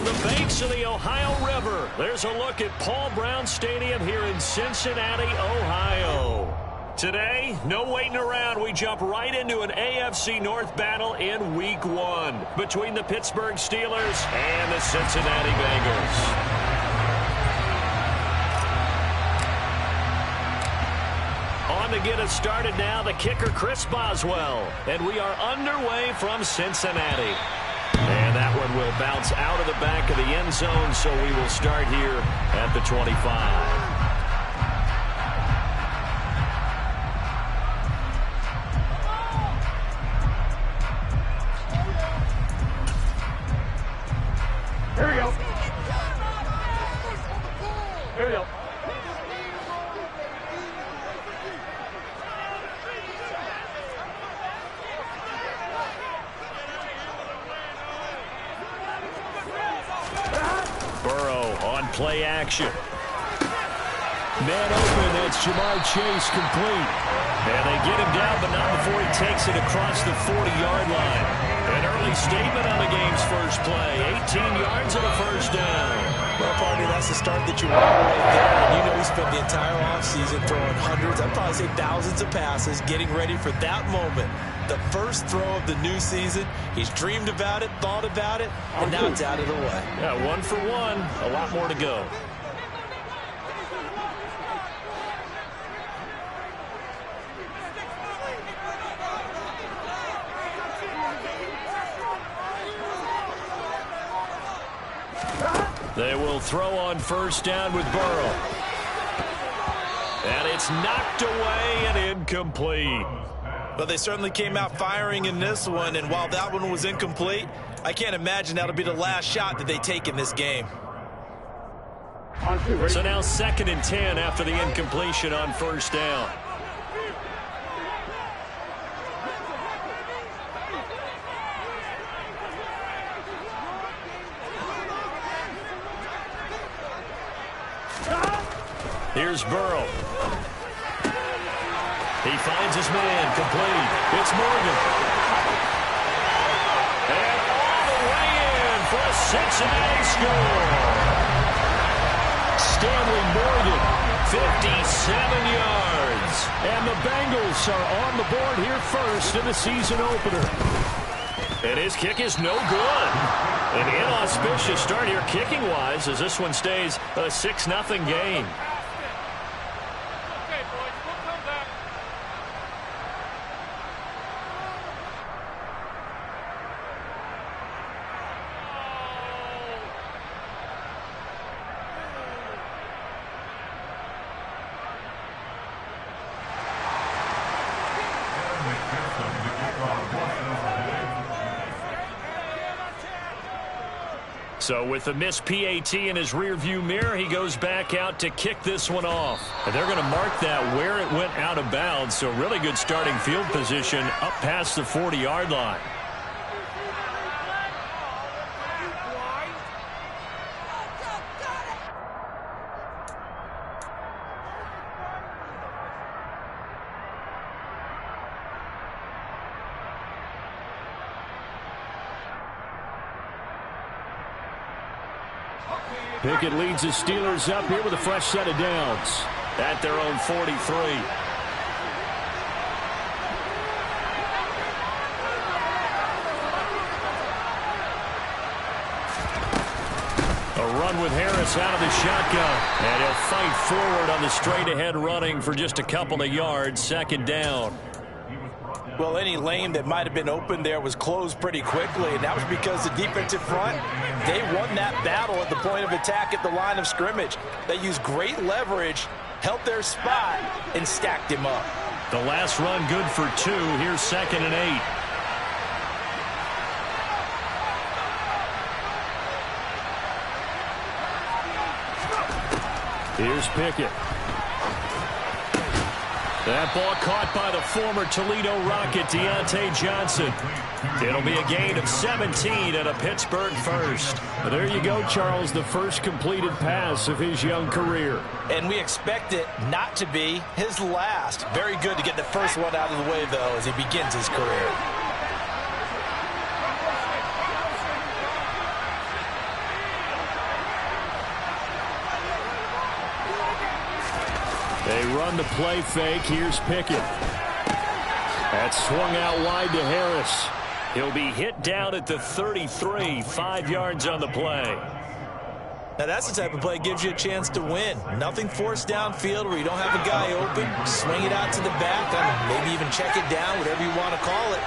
the banks of the Ohio River, there's a look at Paul Brown Stadium here in Cincinnati, Ohio. Today, no waiting around. We jump right into an AFC North battle in Week 1 between the Pittsburgh Steelers and the Cincinnati Bengals. On to get us started now, the kicker, Chris Boswell. And we are underway from Cincinnati. And that one will bounce out of the back of the end zone, so we will start here at the 25. Here we go. Here we go. Play action. Man open, that's Jamar Chase complete. And they get him down, but not before he takes it across the 40-yard line. An early statement on the game's first play. 18 yards and a first down. Well, partner, that's the start that you want right there. And you know he spent the entire offseason throwing hundreds, I'd probably say thousands of passes, getting ready for that moment. The first throw of the new season. He's dreamed about it, thought about it, and now it's out of the way. Yeah, 1 for 1. A lot more to go. They will throw on first down with Burrow. And it's knocked away and incomplete. Well, they certainly came out firing in this one, and while that one was incomplete, I can't imagine that'll be the last shot that they take in this game. So now 2nd and 10 after the incompletion on first down. Here's Burrow. He finds his man, complete. It's Morgan. And all the way in for a Cincinnati score. Stanley Morgan, 57 yards. And the Bengals are on the board here first in the season opener. And his kick is no good. An inauspicious start here kicking-wise as this one stays a 6-0 game. So with the missed PAT in his rearview mirror, he goes back out to kick this one off. And they're going to mark that where it went out of bounds. So really good starting field position up past the 40-yard line. Pickett leads the Steelers up here with a fresh set of downs at their own 43. A run with Harris out of the shotgun. And he'll fight forward on the straight-ahead running for just a couple of yards. 2nd down. Well, any lane that might have been open there was closed pretty quickly, and that was because the defensive front, they won that battle at the point of attack at the line of scrimmage. They used great leverage, held their spot, and stacked him up. The last run good for 2. Here's 2nd and 8. Here's Pickett. That ball caught by the former Toledo Rocket, Deontay Johnson. It'll be a gain of 17 and a Pittsburgh first. But there you go, Charles, the first completed pass of his young career. And we expect it not to be his last. Very good to get the first one out of the way, though, as he begins his career. They run the play fake. Here's Pickett. That's swung out wide to Harris. He'll be hit down at the 33, 5 yards on the play. Now, that's the type of play that gives you a chance to win. Nothing forced downfield where you don't have a guy open. Swing it out to the back, maybe even check it down, whatever you want to call it.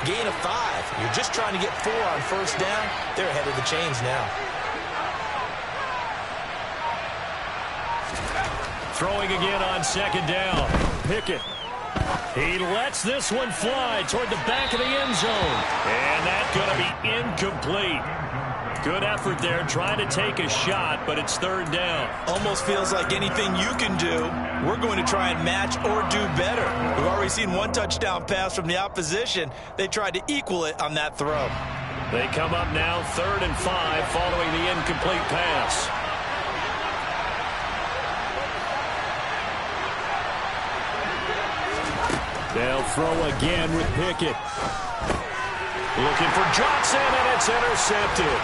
Gain of 5. You're just trying to get 4 on first down. They're ahead of the chains now. Throwing again on second down. Pickett. He lets this one fly toward the back of the end zone. And that's going to be incomplete. Good effort there, trying to take a shot, but it's third down. Almost feels like anything you can do, we're going to try and match or do better. We've already seen one touchdown pass from the opposition. They tried to equal it on that throw. They come up now 3rd and 5 following the incomplete pass. They'll throw again with Pickett. Looking for Johnson, and it's intercepted.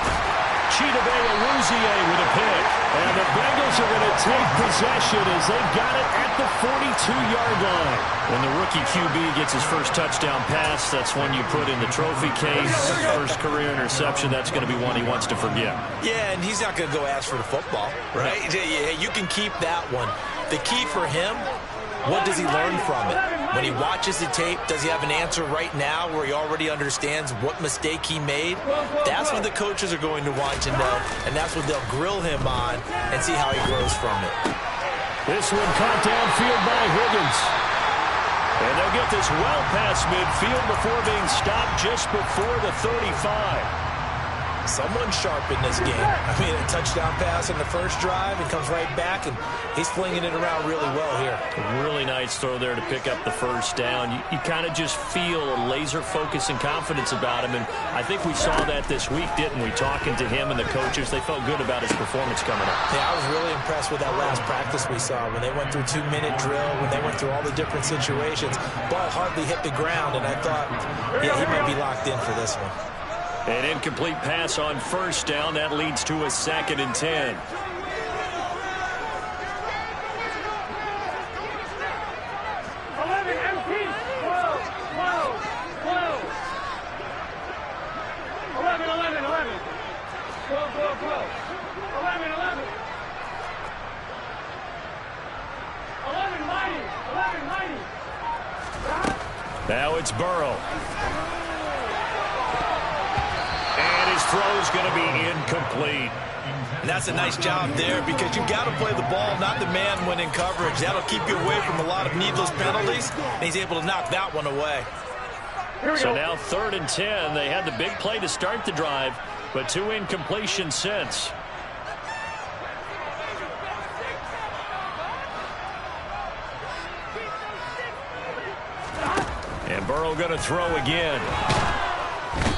Chidobe-Awuzie with a pick. And the Bengals are going to take possession as they got it at the 42-yard line. When the rookie QB gets his first touchdown pass, that's one you put in the trophy case. First career interception, that's going to be one he wants to forget. Yeah, and he's not going to go ask for the football, right? You can keep that one. The key for him, what does he learn from it? When he watches the tape, does he have an answer right now where he already understands what mistake he made? That's what the coaches are going to want to know, and that's what they'll grill him on and see how he grows from it. This one caught downfield by Higgins. And they'll get this well past midfield before being stopped just before the 35. Someone's sharp in this game. I mean, a touchdown pass on the first drive and comes right back, and he's flinging it around really well here. A really nice throw there to pick up the first down. You kind of just feel a laser focus and confidence about him, and I think we saw that this week, didn't we? Talking to him and the coaches, they felt good about his performance coming up. Yeah, I was really impressed with that last practice we saw when they went through 2-minute drill, when they went through all the different situations. Ball hardly hit the ground, and I thought, yeah, he might be locked in for this one. An incomplete pass on first down. That leads to a 2nd and 10. Now it's Burrow. Throw's going to be incomplete. And that's a nice job there because you've got to play the ball, not the man when in coverage. That'll keep you away from a lot of needless penalties, and he's able to knock that one away. So now 3rd and 10. They had the big play to start the drive, but 2 incompletions since. And Burrow going to throw again.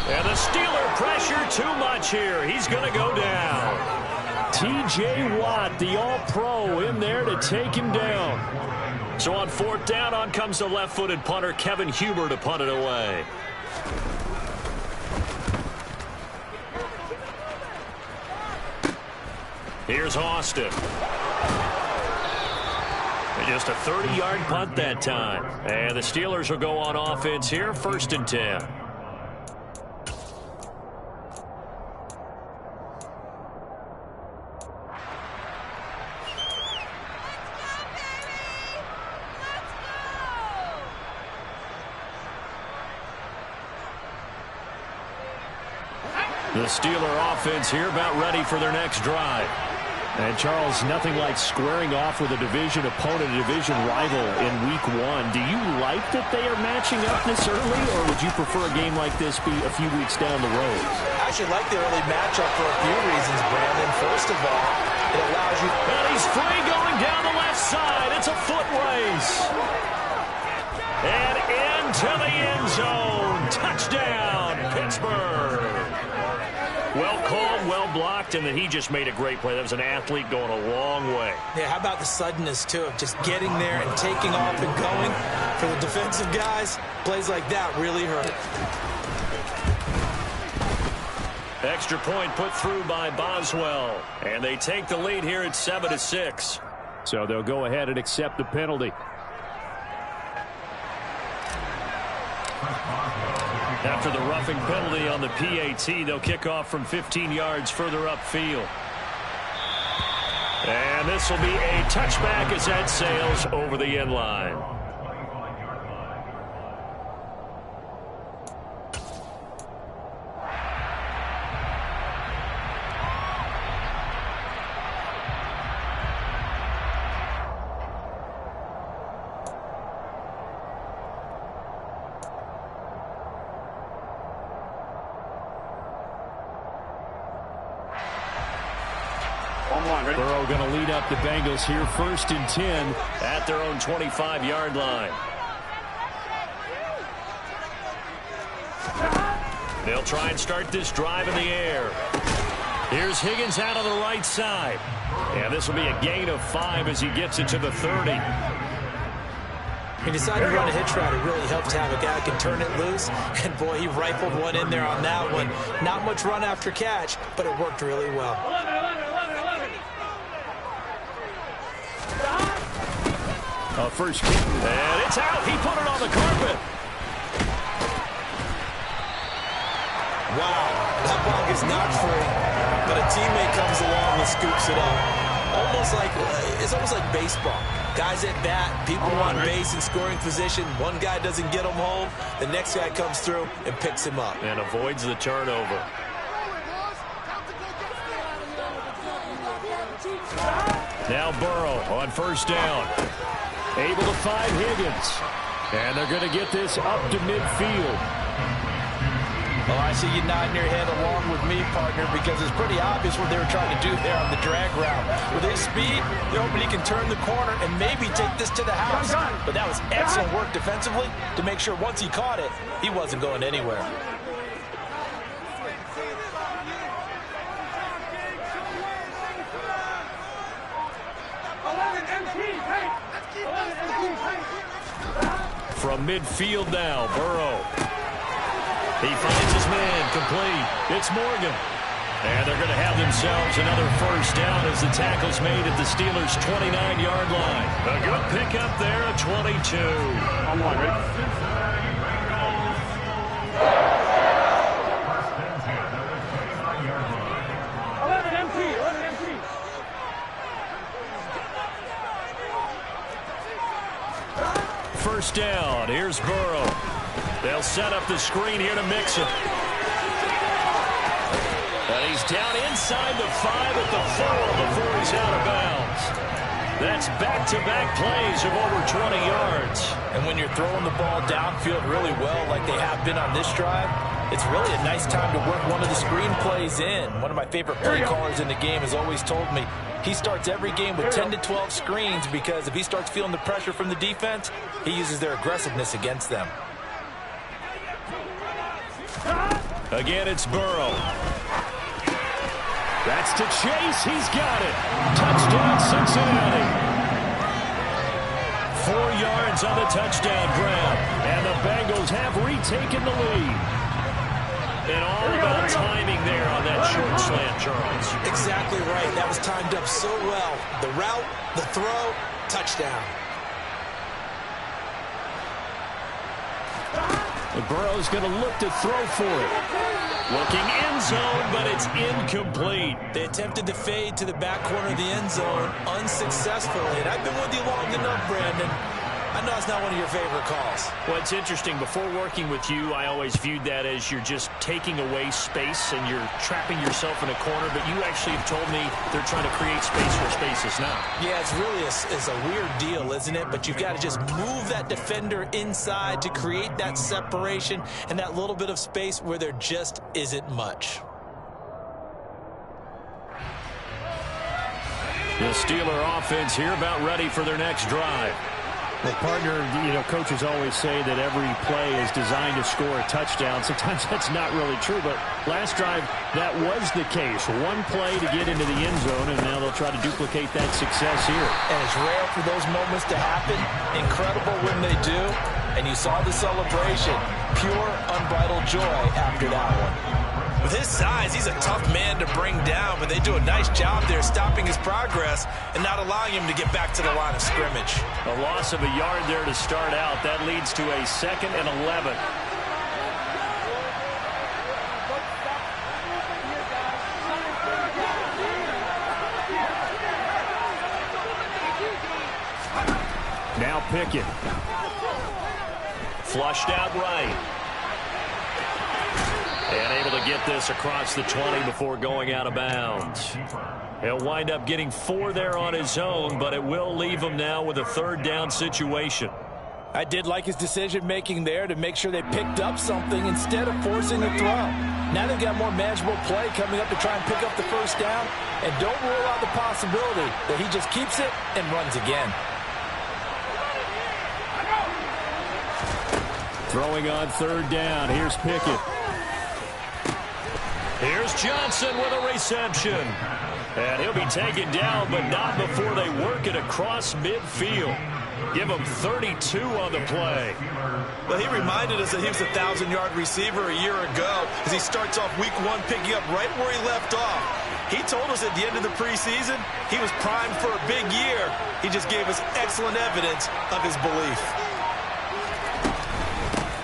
And the Steeler pressure too much here. He's going to go down. T.J. Watt, the All-Pro, in there to take him down. So on 4th down, on comes the left-footed punter, Kevin Huber, to punt it away. Here's Austin. Just a 30-yard punt that time. And the Steelers will go on offense here, 1st and 10. The Steeler offense here about ready for their next drive. And, Charles, nothing like squaring off with a division opponent, a division rival in Week 1. Do you like that they are matching up this early, or would you prefer a game like this be a few weeks down the road? I actually like the early matchup for a few reasons, Brandon. First of all, it allows you... And he's free going down the left side. It's a foot race. And into the end zone. Touchdown, Pittsburgh. Well called, well blocked, and then he just made a great play. That was an athlete going a long way. Yeah, how about the suddenness, too, of just getting there and taking off and going? For the defensive guys, plays like that really hurt. Extra point put through by Boswell, and they take the lead here at 7-6. So they'll go ahead and accept the penalty. After the roughing penalty on the PAT, they'll kick off from 15 yards further upfield. And this will be a touchback as that sails over the end line. Burrow going to lead up the Bengals here, 1st and 10 at their own 25-yard line. They'll try and start this drive in the air. Here's Higgins out on the right side. And this will be a gain of 5 as he gets it to the 30. He decided to run a hitch route. It really helped to have a guy who can turn it loose. And, boy, he rifled one in there on that one. Not much run after catch, but it worked really well. First kick, and it's out. He put it on the carpet. Wow, that ball is not free, but a teammate comes along and scoops it up. It's almost like baseball. Guys at bat, people on base in scoring position. One guy doesn't get him home. The next guy comes through and picks him up. And avoids the turnover. Now Burrow on first down. Able to find Higgins. And they're going to get this up to midfield. Oh, I see you nodding your head along with me, partner, because it's pretty obvious what they were trying to do there on the drag route. With his speed, they're hoping he can turn the corner and maybe take this to the house. But that was excellent work defensively to make sure once he caught it, he wasn't going anywhere. From midfield now, Burrow. He finds his man, complete. It's Morgan. And they're going to have themselves another first down as the tackle's made at the Steelers' 29-yard line. A good pickup there at 22. On one, ready? First down. Here's Burrow. They'll set up the screen here to Mixon. And he's down inside the 5 at the 4 before he's out of bounds. That's back-to-back plays of over 20 yards. And when you're throwing the ball downfield really well like they have been on this drive, it's really a nice time to work one of the screen plays in. One of my favorite play callers in the game has always told me he starts every game with 10 to 12 screens because if he starts feeling the pressure from the defense, he uses their aggressiveness against them. Again, it's Burrow. That's to Chase. He's got it. Touchdown, Cincinnati. 4 yards on the touchdown grab. And the Bengals have retaken the lead. And all about timing there on that short slant, Charles. Exactly right. That was timed up so well. The route, the throw, touchdown. And Burrow's going to look to throw for it. Looking end zone, but it's incomplete. They attempted to fade to the back corner of the end zone unsuccessfully. And I've been with you long enough, Brandon. I know it's not one of your favorite calls. Well, it's interesting. Before working with you, I always viewed that as you're just taking away space and you're trapping yourself in a corner. But you actually have told me they're trying to create space where space is not. Yeah, it's really a weird deal, isn't it? But you've got to just move that defender inside to create that separation and that little bit of space where there just isn't much. The Steeler offense here about ready for their next drive. Well, partner, coaches always say that every play is designed to score a touchdown. Sometimes that's not really true, but last drive, that was the case. One play to get into the end zone, and now they'll try to duplicate that success here. And it's rare for those moments to happen. Incredible when they do. And you saw the celebration. Pure, unbridled joy after that one. With his size, he's a tough man to bring down, but they do a nice job there stopping his progress and not allowing him to get back to the line of scrimmage. A loss of a yard there to start out. That leads to a 2nd and 11. Now Pickett. Flushed out right. And able to get this across the 20 before going out of bounds. He'll wind up getting 4 there on his own, but it will leave him now with a 3rd down situation. I did like his decision-making there to make sure they picked up something instead of forcing a throw. Now they've got more manageable play coming up to try and pick up the 1st down, and don't rule out the possibility that he just keeps it and runs again. Throwing on 3rd down. Here's Pickett. Here's Johnson with a reception. And he'll be taken down, but not before they work it across midfield. Give him 32 on the play. Well, he reminded us that he was a 1,000-yard receiver a year ago as he starts off week 1 picking up right where he left off. He told us at the end of the preseason he was primed for a big year. He just gave us excellent evidence of his belief.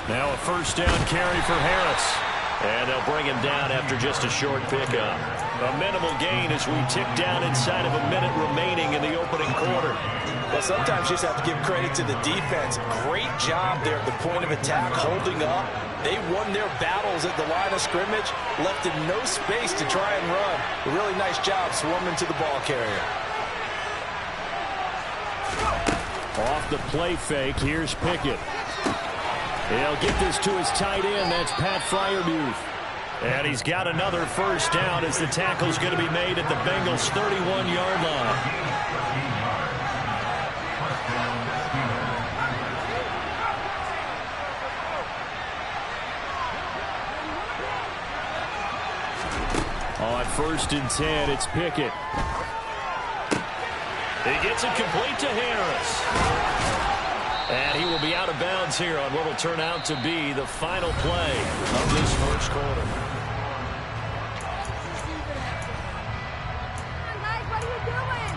Now a 1st down carry for Harris. And they'll bring him down after just a short pickup. A minimal gain as we tick down inside of a minute remaining in the opening quarter. Well, sometimes you just have to give credit to the defense. Great job there at the point of attack, holding up. They won their battles at the line of scrimmage, left in no space to try and run. A really nice job swarming to the ball carrier. Off the play fake, here's Pickett. He'll get this to his tight end. That's Pat Freiermuth. And he's got another 1st down as the tackle's going to be made at the Bengals' 31-yard line. On 1st and 10, it's Pickett. He gets it complete to Harris. And he will be out of bounds here on what will turn out to be the final play of this 1st quarter. What are you doing?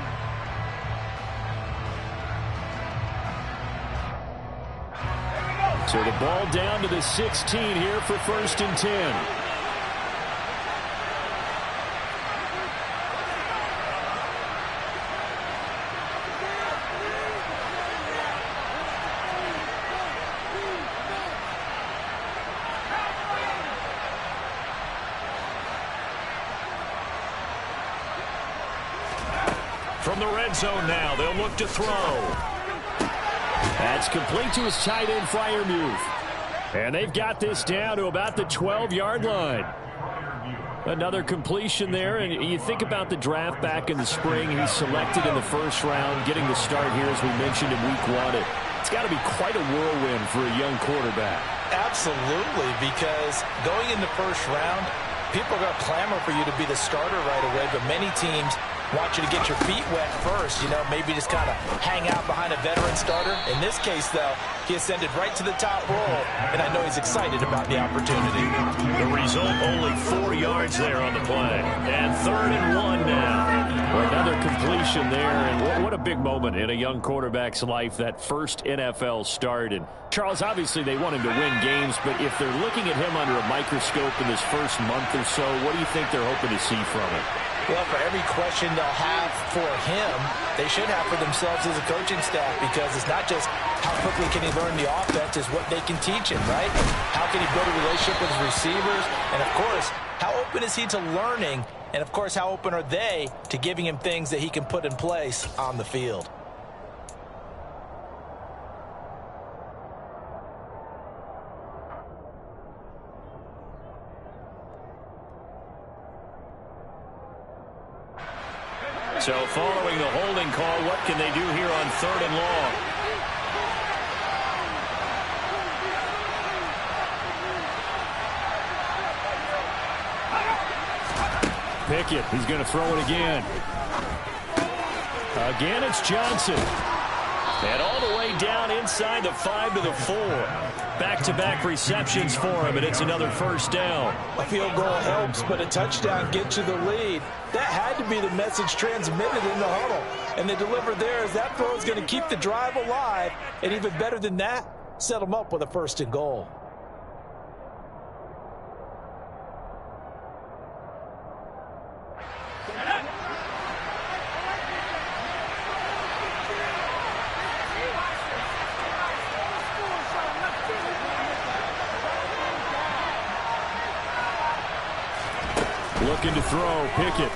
So the ball down to the 16 here for 1st and 10. From the red zone now, they'll look to throw. That's complete to his tight end, Freiermuth. And they've got this down to about the 12-yard line. Another completion there, and you think about the draft back in the spring. He's selected in the 1st round, getting the start here, as we mentioned, in week 1. It's got to be quite a whirlwind for a young quarterback. Absolutely, because going in the 1st round, people are going to clamor for you to be the starter right away, but many teams want you to get your feet wet first, maybe just kind of hang out behind a veteran starter. In this case, though, he ascended right to the top role, and I know he's excited about the opportunity. The result, only 4 yards there on the play. And 3rd and 1 now. Another completion there, and what a big moment in a young quarterback's life, that 1st NFL start. And Charles, obviously they want him to win games, but if they're looking at him under a microscope in this 1st month or so, what do you think they're hoping to see from him? Well, for every question they'll have for him, they should have for themselves as a coaching staff, because it's not just how quickly can he learn the offense, it's what they can teach him, right? How can he build a relationship with his receivers? And, of course, how open is he to learning? And, of course, how open are they to giving him things that he can put in place on the field? So following the holding call, what can they do here on 3rd and long? Pickett, he's going to throw it again. Again, it's Johnson. And all the way down inside the 5 to the 4. Back-to-back receptions for him, and it's another first down. A field goal helps, but a touchdown gets you the lead. That had to be the message transmitted in the huddle. And they delivered there as that throw is going to keep the drive alive. And even better than that, set them up with a 1st and goal. Looking to throw, Pickett.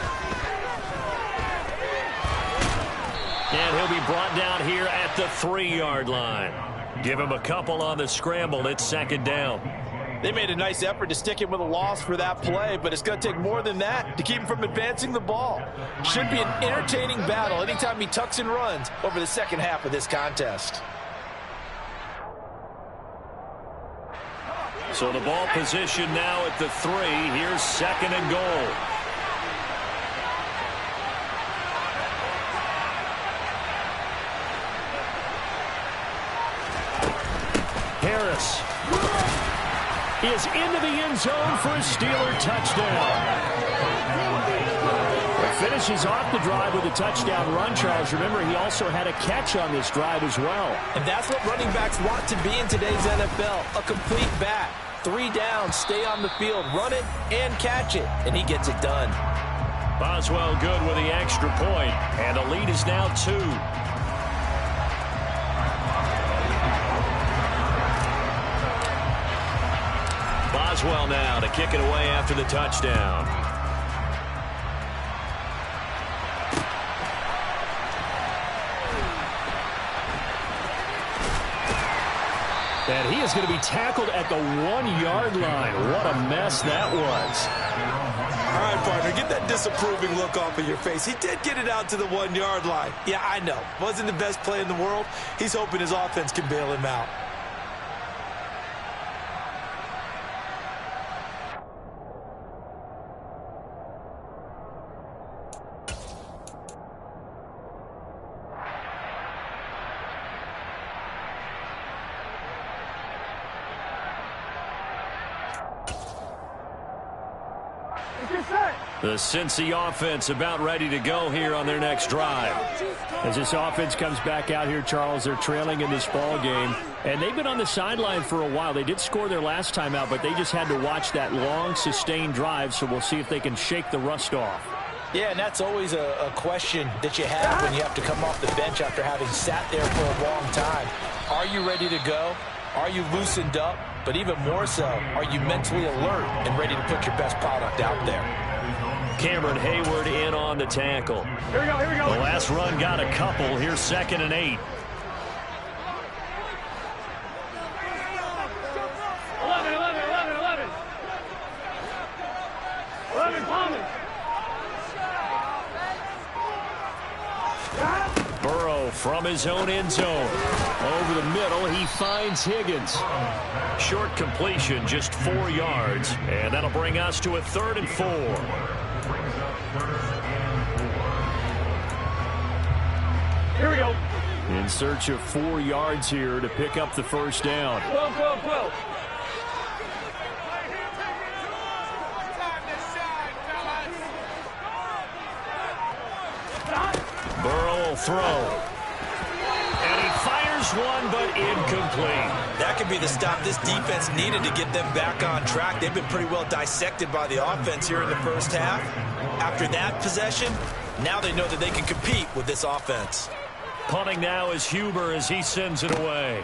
And he'll be brought down here at the 3-yard line. Give him a couple on the scramble. It's 2nd down. They made a nice effort to stick him with a loss for that play, but it's going to take more than that to keep him from advancing the ball. Should be an entertaining battle anytime he tucks and runs over the second half of this contest. So the ball position now at the 3. Here's 2nd and goal. Harris is into the end zone for a Steeler touchdown. Finishes off the drive with a touchdown run, Charles. Remember, he also had a catch on this drive as well. And that's what running backs want to be in today's NFL, a complete back. 3 downs, stay on the field, run it, and catch it. And he gets it done. Boswell good with the extra point, and the lead is now 2. Boswell now to kick it away after the touchdown. And he is going to be tackled at the 1-yard line. What a mess that was. All right, partner, get that disapproving look off of your face. He did get it out to the 1-yard line. Yeah, I know. Wasn't the best play in the world. He's hoping his offense can bail him out. The Cincy offense about ready to go here on their next drive. As this offense comes back out here, Charles, they're trailing in this ball game. And they've been on the sideline for a while. They did score their last time out, but they just had to watch that long, sustained drive. So we'll see if they can shake the rust off. Yeah, and that's always a question that you have when you have to come off the bench after having sat there for a long time. Are you ready to go? Are you loosened up? But even more so, are you mentally alert and ready to put your best product out there? Cameron Hayward in on the tackle. Here we go, here we go. The last run got a couple. Here's 2nd and 8. 11 Thomas. Burrow from his own end zone. Over the middle, he finds Higgins. Short completion, just 4 yards. And that'll bring us to a 3rd and 4. Here we go. In search of 4 yards here to pick up the first down. 12, 12, 12. Burrow will throw. And he fires one, but incomplete. That could be the stop this defense needed to get them back on track. They've been pretty well dissected by the offense here in the first half. After that possession, now they know that they can compete with this offense. Punting now is Huber as he sends it away.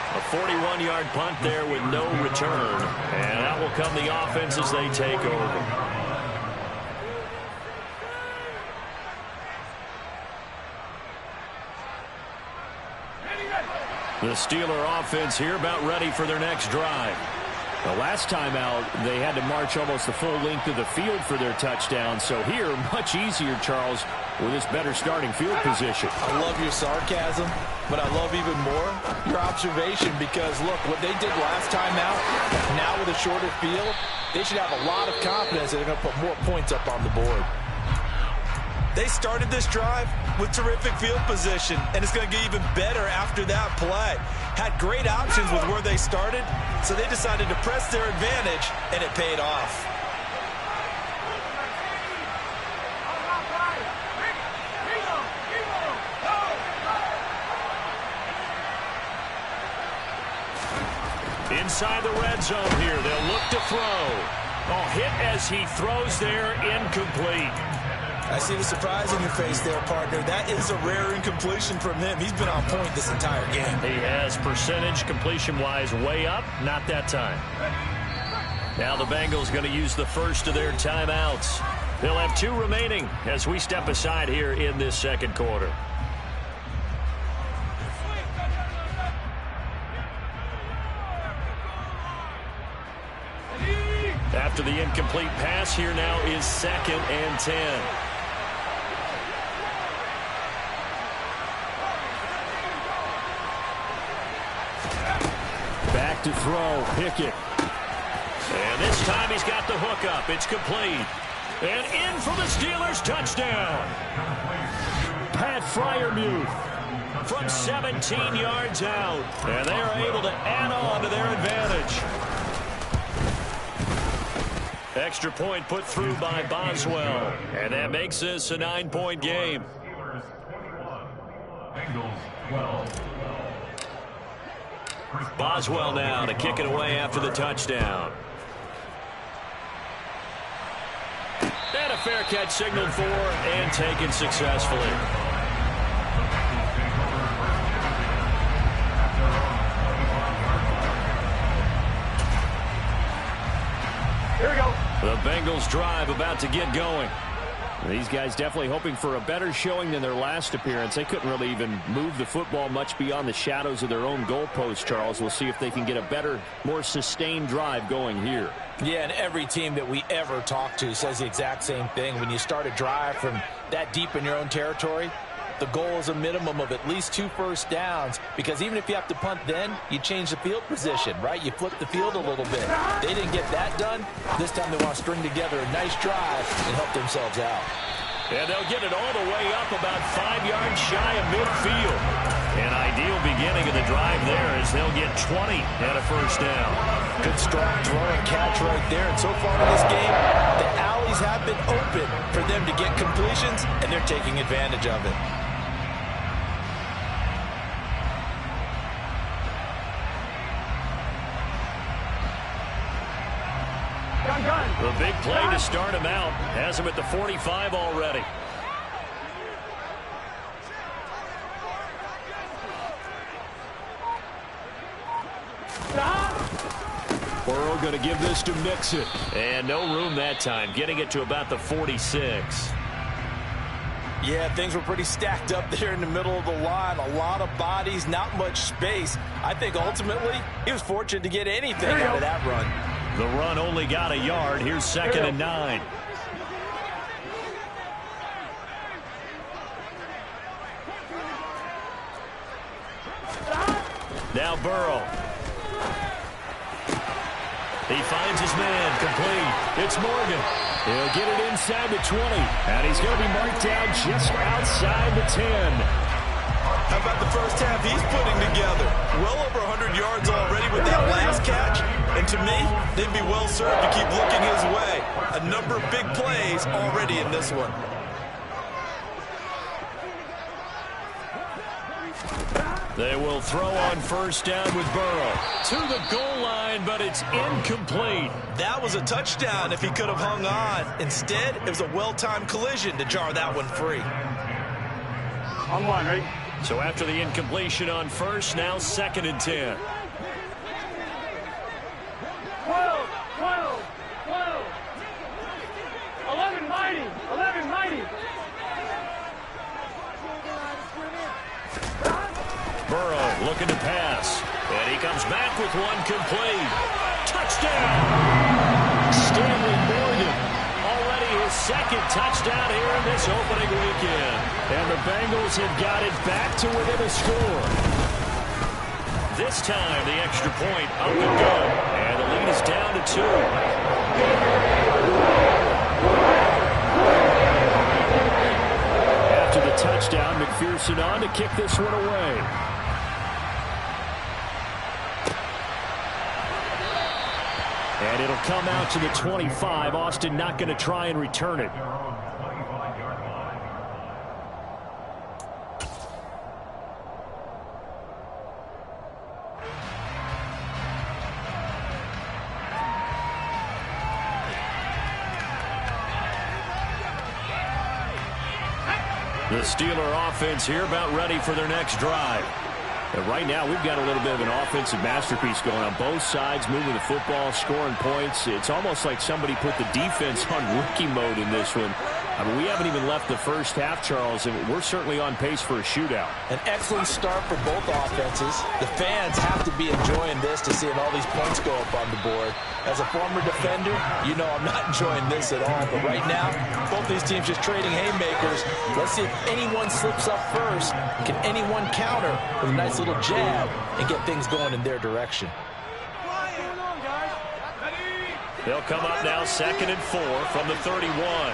A 41-yard punt there with no return. And that will come the offense as they take over. The Steeler offense here about ready for their next drive. The last time out, they had to march almost the full length of the field for their touchdown. So here, much easier, Charles, with this better starting field position. I love your sarcasm, but I love even more your observation because, look, what they did last time out, now with a shorter field, they should have a lot of confidence that they're going to put more points up on the board. They started this drive with terrific field position, and it's going to get even better after that play. Had great options with where they started, so they decided to press their advantage, and it paid off. Inside the red zone here, they'll look to throw. Oh, hit as he throws there, incomplete. I see the surprise in your face there, partner. That is a rare incompletion from him. He's been on point this entire game. He has percentage completion-wise way up, not that time. Now the Bengals going to use the first of their timeouts. They'll have 2 remaining as we step aside here in this second quarter. After the incomplete pass, here now is 2nd and 10. Back to throw, Pickett. And this time he's got the hook up. It's complete. And in for the Steelers touchdown. Pat Freiermuth from 17 yards out. And they are able to add on to their advantage. Extra point put through by Boswell. And that makes this a 9-point game. Boswell now to kick it away after the touchdown. And a fair catch signaled for and taken successfully. Here we go. The Bengals drive about to get going. These guys definitely hoping for a better showing than their last appearance. They couldn't really even move the football much beyond the shadows of their own goalpost, Charles. We'll see if they can get a better, more sustained drive going here. Yeah, and every team that we ever talk to says the exact same thing. When you start a drive from that deep in your own territory, the goal is a minimum of at least 2 first downs, because even if you have to punt then, you change the field position, right? You flip the field a little bit. They didn't get that done. This time they want to string together a nice drive and help themselves out. And they'll get it all the way up about 5 yards shy of midfield. An ideal beginning of the drive there as they'll get 20 and a first down. Good strong throw and catch right there. And so far in this game, the alleys have been open for them to get completions, and they're taking advantage of it. The big play to start him out has him at the 45 already. Burrow going to give this to Mixon. And no room that time, getting it to about the 46. Yeah, things were pretty stacked up there in the middle of the line. A lot of bodies, not much space. I think ultimately he was fortunate to get anything out of that run. The run only got a yard. Here's 2nd and 9. Now Burrow. He finds his man, complete. It's Morgan. He'll get it inside the 20. And he's going to be marked down just outside the 10. How about the first half he's putting together? Well over 100 yards already with that last catch. And to me, they'd be well served to keep looking his way. A number of big plays already in this one. They will throw on first down with Burrow. To the goal line, but it's incomplete. That was a touchdown if he could have hung on. Instead, it was a well-timed collision to jar that one free. On one, right? So after the incompletion on first, now 2nd and 10. 12, 11 mighty, 11 mighty. Burrow looking to pass. And he comes back with one complete. Touchdown! Stanley Morgan. Already his 2nd touchdown here in this opening weekend. And the Bengals have got it back to within a score. This time the extra point up and go. And the lead is down to 2. McPherson on to kick this one away. And it'll come out to the 25. Austin not going to try and return it. The Steeler offense here about ready for their next drive. And right now, we've got a little bit of an offensive masterpiece going on both sides, moving the football, scoring points. It's almost like somebody put the defense on rookie mode in this one. I mean, we haven't even left the first half, Charles, and we're certainly on pace for a shootout. An excellent start for both offenses. The fans have to be enjoying this to seeing all these points go up on the board. As a former defender, you know I'm not enjoying this at all. But right now, both these teams just trading haymakers. Let's see if anyone slips up first. Can anyone counter with a nice little jab and get things going in their direction? They'll come up now 2nd and 4 from the 31.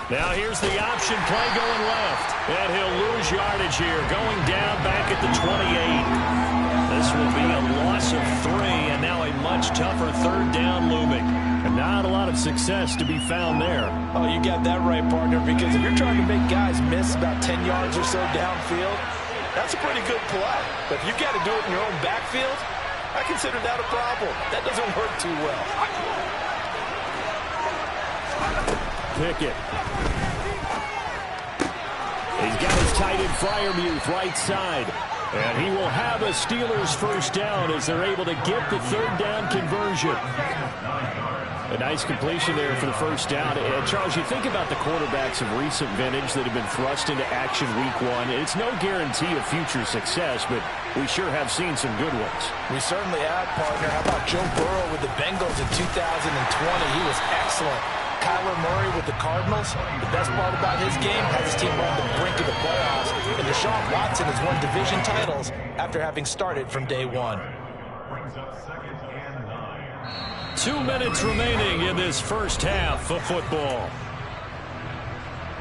Now here's the option play going left. And he'll lose yardage here. Going down back at the 28. This will be a loss of 3, and now a much tougher 3rd down looming. And not a lot of success to be found there. Oh, you got that right, partner, because if you're trying to make guys miss about 10 yards or so downfield, that's a pretty good play. But if you got to do it in your own backfield, I consider that a problem. That doesn't work too well. Pickett. He's got his tight end Freiermuth right side. And he will have a Steelers first down as they're able to get the 3rd down conversion. A nice completion there for the first down. And Charles, you think about the quarterbacks of recent vintage that have been thrust into action week 1. It's no guarantee of future success, but we sure have seen some good ones. We certainly have, partner. How about Joe Burrow with the Bengals in 2020? He was excellent. Kyler Murray with the Cardinals. The best part about his game has his team on the brink of the playoffs. And Deshaun Watson has won division titles after having started from day 1. 2 minutes remaining in this first half of football.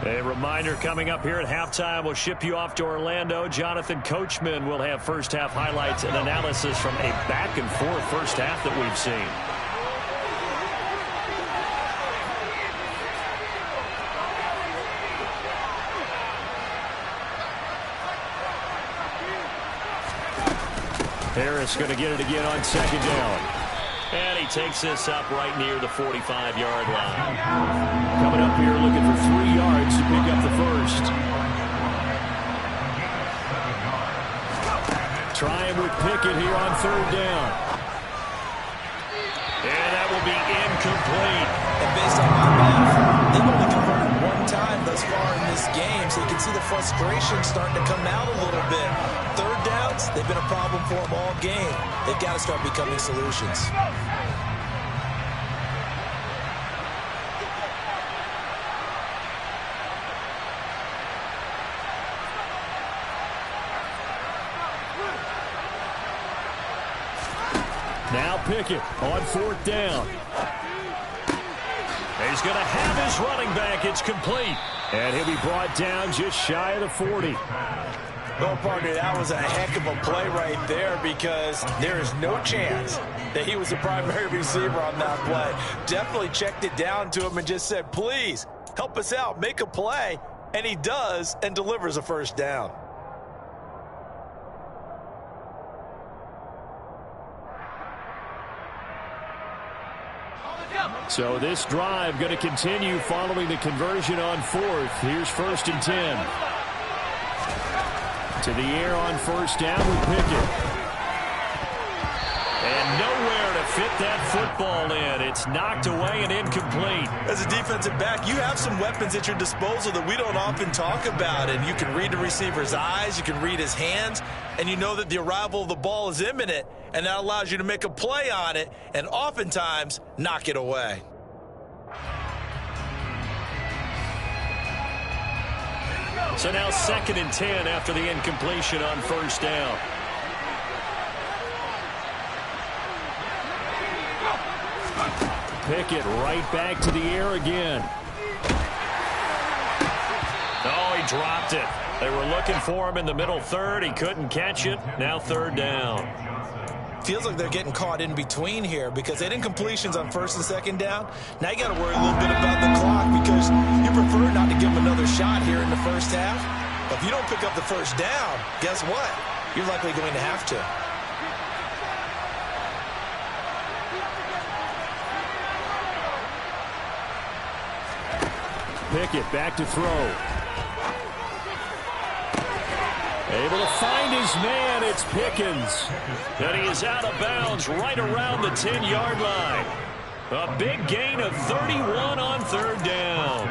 A reminder coming up here at halftime. We'll ship you off to Orlando. Jonathan Coachman will have first half highlights and analysis from a back-and-forth first half that we've seen. Harris going to get it again on 2nd down. And he takes this up right near the 45-yard line. Coming up here looking for 3 yards to pick up the first. Trying with Pickett here on 3rd down. And that will be incomplete. And based on my math, they've only converted 1 time thus far in this game, so you can see the frustration starting to come out a little bit. 3rd downs, they've been a problem for them all game. They've got to start becoming solutions. Now Pickett on 4th down. He's going to have his running back. It's complete. And he'll be brought down just shy of the 40. Well, partner, that was a heck of a play right there because there is no chance that he was the primary receiver on that play. Definitely checked it down to him and just said, please, help us out, make a play. And he does and delivers a first down. So this drive going to continue following the conversion on 4th. Here's 1st and 10. To the air on 1st down with Pickett. And nowhere to fit that football in. It's knocked away and incomplete. As a defensive back, you have some weapons at your disposal that we don't often talk about. And you can read the receiver's eyes, you can read his hands, and you know that the arrival of the ball is imminent. And that allows you to make a play on it and oftentimes knock it away. So now 2nd and 10 after the incompletion on 1st down. Pickett right back to the air again. Oh, he dropped it. They were looking for him in the middle third. He couldn't catch it. Now third down. Feels like they're getting caught in between here because they didn't completions on first and second down. Now you got to worry a little bit about the clock because you prefer not to give them another shot here in the first half. But if you don't pick up the first down, guess what? You're likely going to have to. Pickett back to throw. Able to find his man. It's Pickens. And he is out of bounds right around the 10-yard line. A big gain of 31 on third down.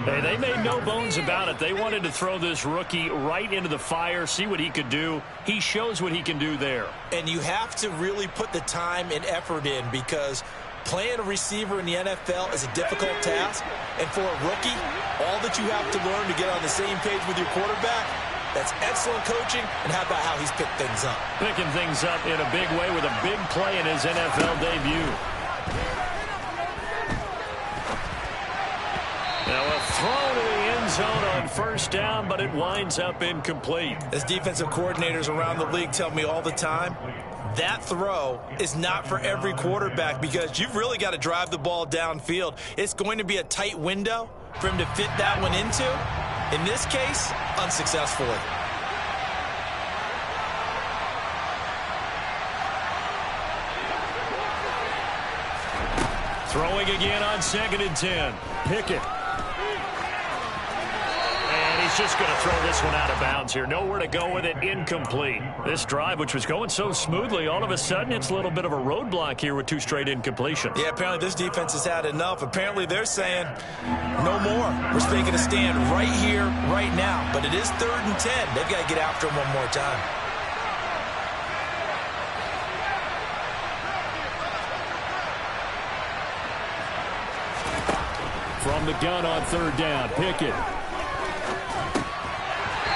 Hey, they made no bones about it. They wanted to throw this rookie right into the fire, see what he could do. He shows what he can do there. And you have to really put the time and effort in because playing a receiver in the NFL is a difficult task. And for a rookie, all that you have to learn to get on the same page with your quarterback, that's excellent coaching, and how about how he's picked things up? Picking things up in a big way with a big play in his NFL debut. Now a throw to the end zone on first down, but it winds up incomplete. As defensive coordinators around the league tell me all the time, that throw is not for every quarterback because you've really got to drive the ball downfield. It's going to be a tight window for him to fit that one into. In this case, unsuccessfully. Throwing again on 2nd and 10. Pickett. And he's just going to throw this one out of bounds here. Nowhere to go with it. Incomplete. This drive, which was going so smoothly, all of a sudden it's a little bit of a roadblock here with 2 straight incompletions. Yeah, apparently this defense has had enough. Apparently they're saying no more. We're taking a stand right here, right now. But it is 3rd and 10. They've got to get after him one more time. From the gun on 3rd down, Pickett.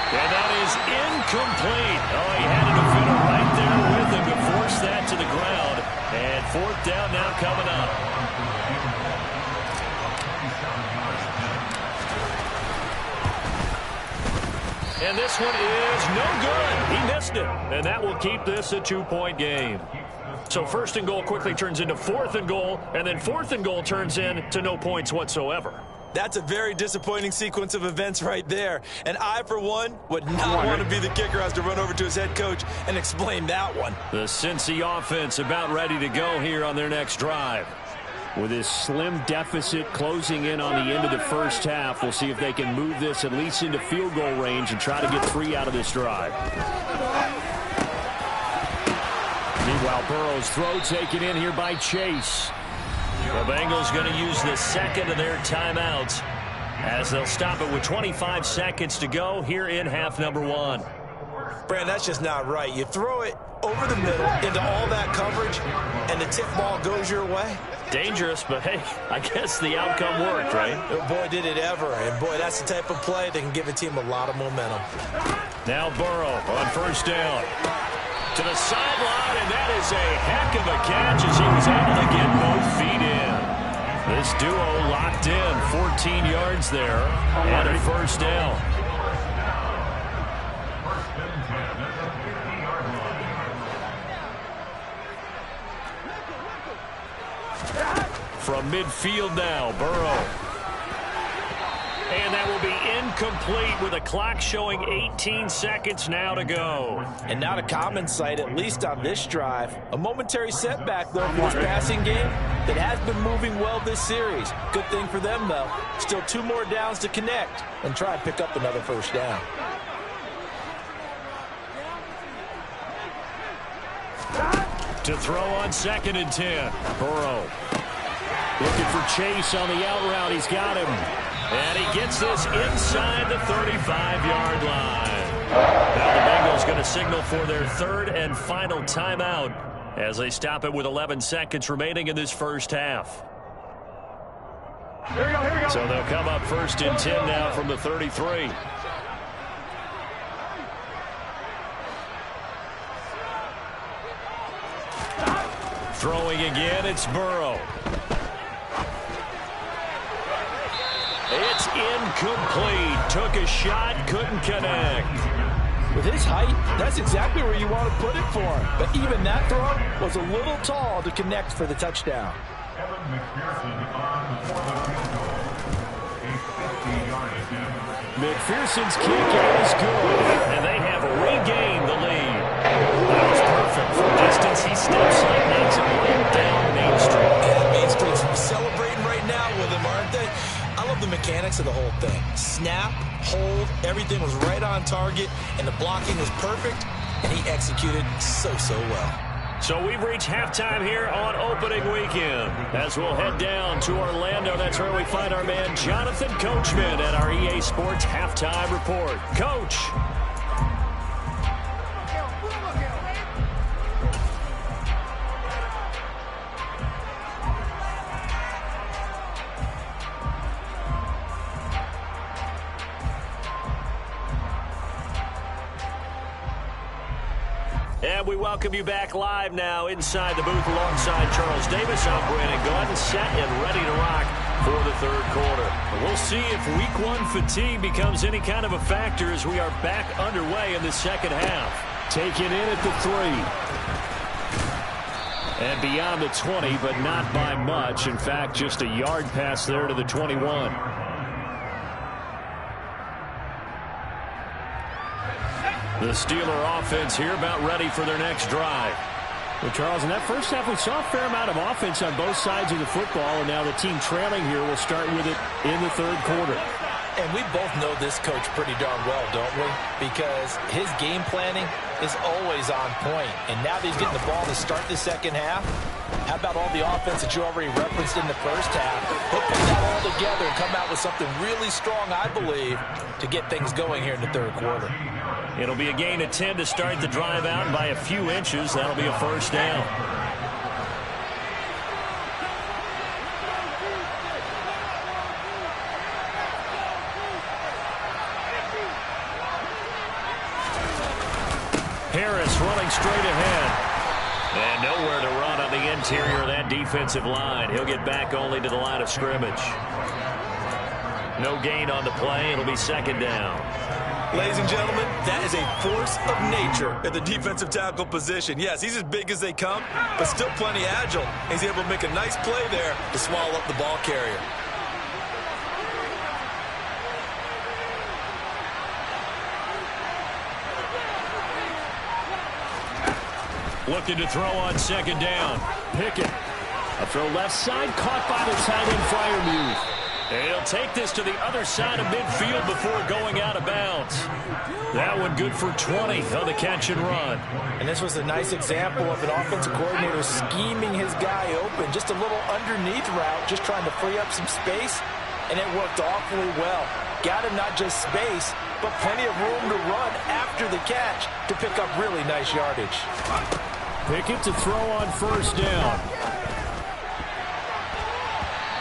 And that is incomplete. Oh, he had a defender right there with him to force that to the ground. And 4th down now coming up. And this one is no good. He missed it. And that will keep this a 2-point game. So 1st and goal quickly turns into 4th and goal. And then 4th and goal turns into no points whatsoever. That's a very disappointing sequence of events right there. And I, for one, would not want to be the kicker who has to run over to his head coach and explain that one. The Cincy offense about ready to go here on their next drive. With this slim deficit closing in on the end of the first half, we'll see if they can move this at least into field goal range and try to get 3 out of this drive. Meanwhile, Burrow's throw taken in here by Chase. The Bengals going to use the 2nd of their timeouts as they'll stop it with 25 seconds to go here in half number 1. Brand, that's just not right. You throw it over the middle into all that coverage, and the tip ball goes your way. Dangerous, but hey, I guess the outcome worked, right? Oh, boy, did it ever. And, boy, that's the type of play that can give a team a lot of momentum. Now Burrow on 1st down. To the sideline, and that is a heck of a catch as he was able to get both feet in. This duo locked in, 14 yards there, and a 1st down. From midfield now, Burrow. And that will be incomplete with a clock showing 18 seconds now to go. And not a common sight, at least on this drive. A momentary setback, though, for this passing game that has been moving well this series. Good thing for them, though. Still 2 more downs to connect and try and pick up another 1st down. To throw on 2nd and 10. Burrow. Looking for Chase on the out route. He's got him. And he gets this inside the 35-yard line. Now the Bengals going to signal for their 3rd and final timeout as they stop it with 11 seconds remaining in this first half. Here we go, here we go. So they'll come up 1st and 10 now from the 33. Throwing again, it's Burrow. It's incomplete. Took a shot, couldn't connect. With his height, that's exactly where you want to put it for him. But even that throw was a little tall to connect for the touchdown. McPherson's kick is good, and they have regained the lead. That was perfect. From distance, he steps up, makes it right down Main Street. Yeah, Main Street's celebrating right now with him, aren't they? I love the mechanics of the whole thing. Snap, hold, everything was right on target, and the blocking was perfect, and he executed so well. So we've reached halftime here on opening weekend. As we'll head down to Orlando, that's where we find our man Jonathan Coachman at our EA Sports Halftime Report. Coach. And we welcome you back live now inside the booth alongside Charles Davis. I'm Brandon Gordon, set and ready to rock for the third quarter. We'll see if week one fatigue becomes any kind of a factor as we are back underway in the second half. Taken in at the 3. And beyond the 20, but not by much. In fact, just a yard pass there to the 21. The Steeler offense here about ready for their next drive. Well, Charles, in that first half, we saw a fair amount of offense on both sides of the football, and now the team trailing here will start with it in the third quarter. And we both know this coach pretty darn well, don't we? Because his game planning is always on point. And now that he's getting the ball to start the second half, how about all the offense that you already referenced in the first half? He'll put that all together and come out with something really strong, I believe, to get things going here in the third quarter. It'll be a gain of 10 to start the drive out, and by a few inches, that'll be a first down. Harris running straight ahead. And nowhere to run on the interior of that defensive line. He'll get back only to the line of scrimmage. No gain on the play. It'll be second down. Ladies and gentlemen, that is a force of nature at the defensive tackle position. Yes, he's as big as they come, but still plenty agile. He's able to make a nice play there to swallow up the ball carrier. Looking to throw on second down. Pickett. A throw left side, caught by the tight end Freiermuth. And he'll take this to the other side of midfield before going out of bounds. That one good for 20 on the catch and run. And this was a nice example of an offensive coordinator scheming his guy open. Just a little underneath route, just trying to free up some space. And it worked awfully well. Got him not just space, but plenty of room to run after the catch to pick up really nice yardage. Pickett to throw on first down.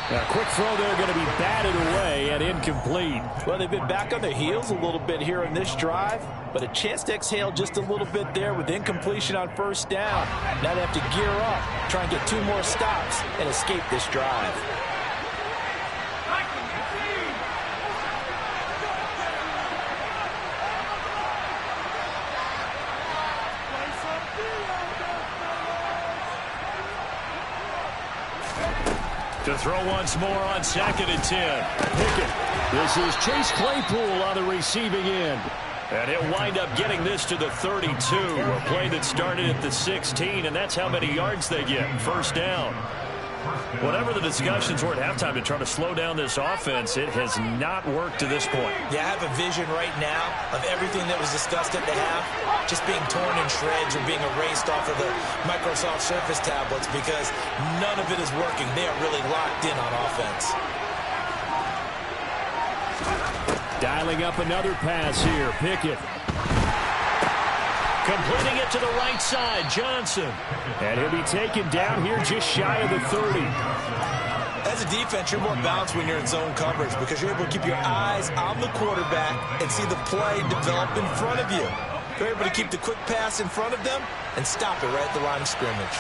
A quick throw there, going to be batted away and incomplete. Well, they've been back on their heels a little bit here in this drive, but a chance to exhale just a little bit there with incompletion on first down. Now they have to gear up, try and get 2 more stops, and escape this drive. To throw once more on second and 10. Pickett. This is Chase Claypool on the receiving end. And he'll wind up getting this to the 32. A play that started at the 16, and that's how many yards they get. First down. Whatever the discussions were at halftime to try to slow down this offense, it has not worked to this point. Yeah, I have a vision right now of everything that was discussed at the half just being torn in shreds or being erased off of the Microsoft Surface tablets because none of it is working. They are really locked in on offense. Dialing up another pass here. Pickett. Completing it to the right side, Johnson. And he'll be taken down here just shy of the 30. As a defense, you're more balanced when you're in zone coverage because you're able to keep your eyes on the quarterback and see the play develop in front of you. You're able to keep the quick pass in front of them and stop it right at the line of scrimmage.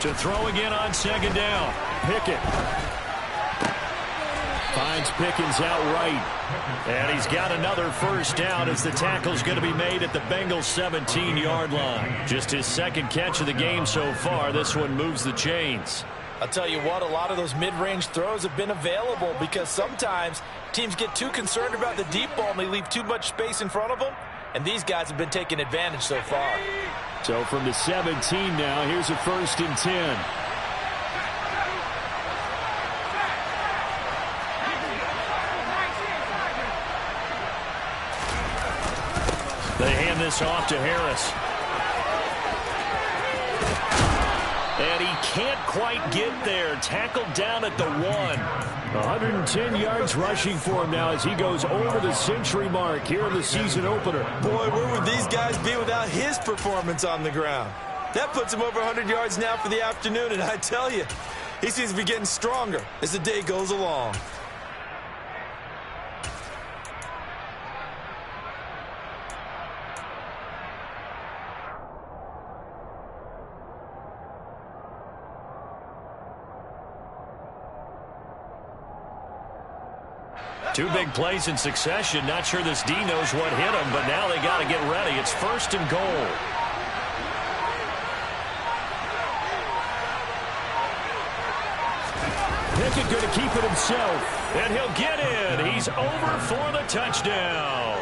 To throw again on second down. Pickett finds Pickens out right. And he's got another first down as the tackle's going to be made at the Bengals 17-yard line. Just his second catch of the game so far. This one moves the chains. I'll tell you what, a lot of those mid-range throws have been available because sometimes teams get too concerned about the deep ball and they leave too much space in front of them. And these guys have been taking advantage so far. So from the 17 now, here's a 1st and 10. They hand this off to Harris. And he can't quite get there. Tackled down at the 1. 110 yards rushing for him now as he goes over the century mark here in the season opener. Boy, where would these guys be without his performance on the ground? That puts him over 100 yards now for the afternoon, and I tell you, he seems to be getting stronger as the day goes along. Two big plays in succession. Not sure this D knows what hit him, but now they got to get ready. It's 1st and goal. Pickett going to keep it himself. And he'll get in. He's over for the touchdown.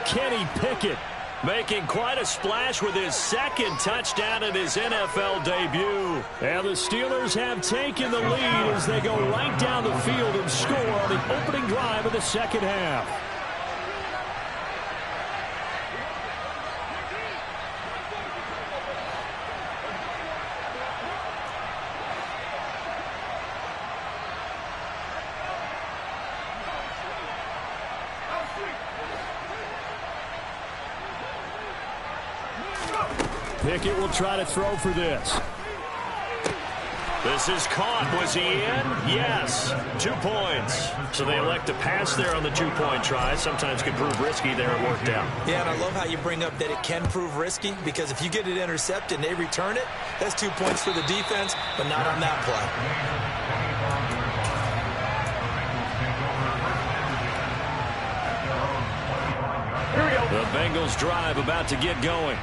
Kenny Pickett making quite a splash with his second touchdown in his NFL debut. And the Steelers have taken the lead as they go right down the field and score on the opening drive of the second half. Pickett will try to throw for this. This is caught. Was he in? Yes. 2 points. So they elect to pass there on the 2-point try. Sometimes can prove risky there. It worked out. Yeah, and I love how you bring up that it can prove risky because if you get it intercepted and they return it, that's 2 points for the defense, but not on that play. The Bengals drive about to get going.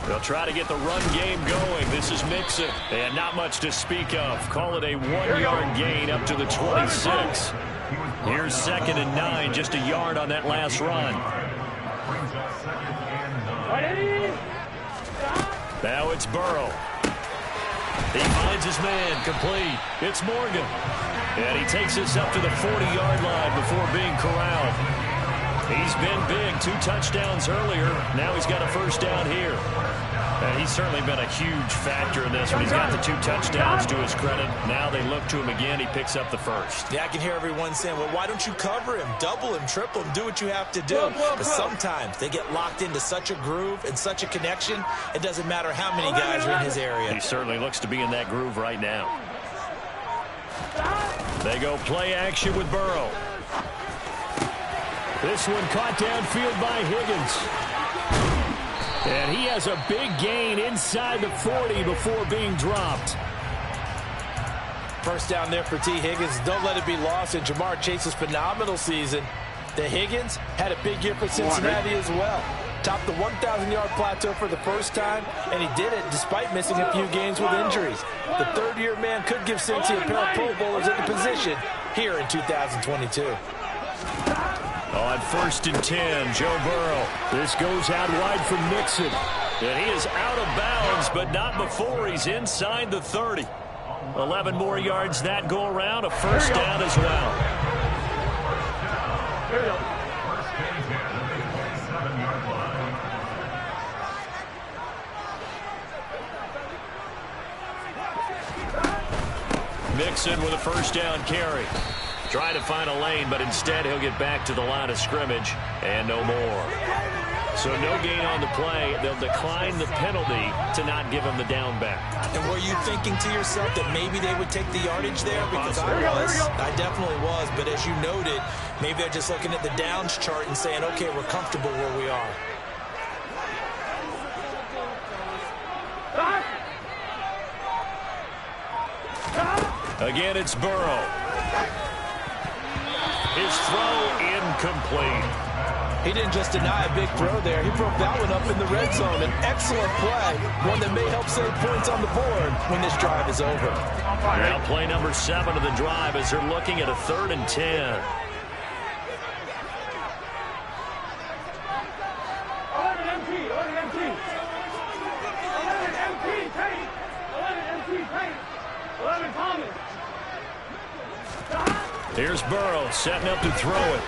They'll try to get the run game going. This is Mixon. And not much to speak of. Call it a 1-yard gain up to the 26. Here's 2nd and 9. Just a yard on that last run. Now it's Burrow. He finds his man. Complete. It's Morgan. And he takes this up to the 40-yard line before being corralled. He's been big. 2 touchdowns earlier. Now he's got a first down here. And he's certainly been a huge factor in this one. He's got the 2 touchdowns to his credit. Now they look to him again. He picks up the first. Yeah, I can hear everyone saying, well, why don't you cover him? Double him, triple him, do what you have to do. But sometimes they get locked into such a groove and such a connection, it doesn't matter how many guys are in his area. He certainly looks to be in that groove right now. They go play action with Burrow. This one caught downfield by Higgins. And he has a big gain inside the 40 before being dropped. First down there for T. Higgins. Don't let it be lost in Jamar Chase's phenomenal season. The Higgins had a big year for Cincinnati as well. Topped the 1,000-yard plateau for the first time, and he did it despite missing a few games with injuries. The third-year man could give Cincy a pair of Pro Bowlers in the position here in 2022. On 1st and 10, Joe Burrow. This goes out wide from Mixon. And he is out of bounds, but not before he's inside the 30. 11 more yards that go around, a first down as well. Mixon with a first down carry. Trying to find a lane, but instead he'll get back to the line of scrimmage and no more. So no gain on the play. They'll decline the penalty to not give him the down back. And were you thinking to yourself that maybe they would take the yardage there? Because I definitely was. But as you noted, maybe they're just looking at the downs chart and saying, okay, we're comfortable where we are. Again, it's Burrow. His throw incomplete. He didn't just deny a big throw there. He broke that one up in the red zone. An excellent play, one that may help save points on the board when this drive is over. Now play number 7 of the drive as they're looking at a 3rd and 10. Here's Burrow setting up to throw it.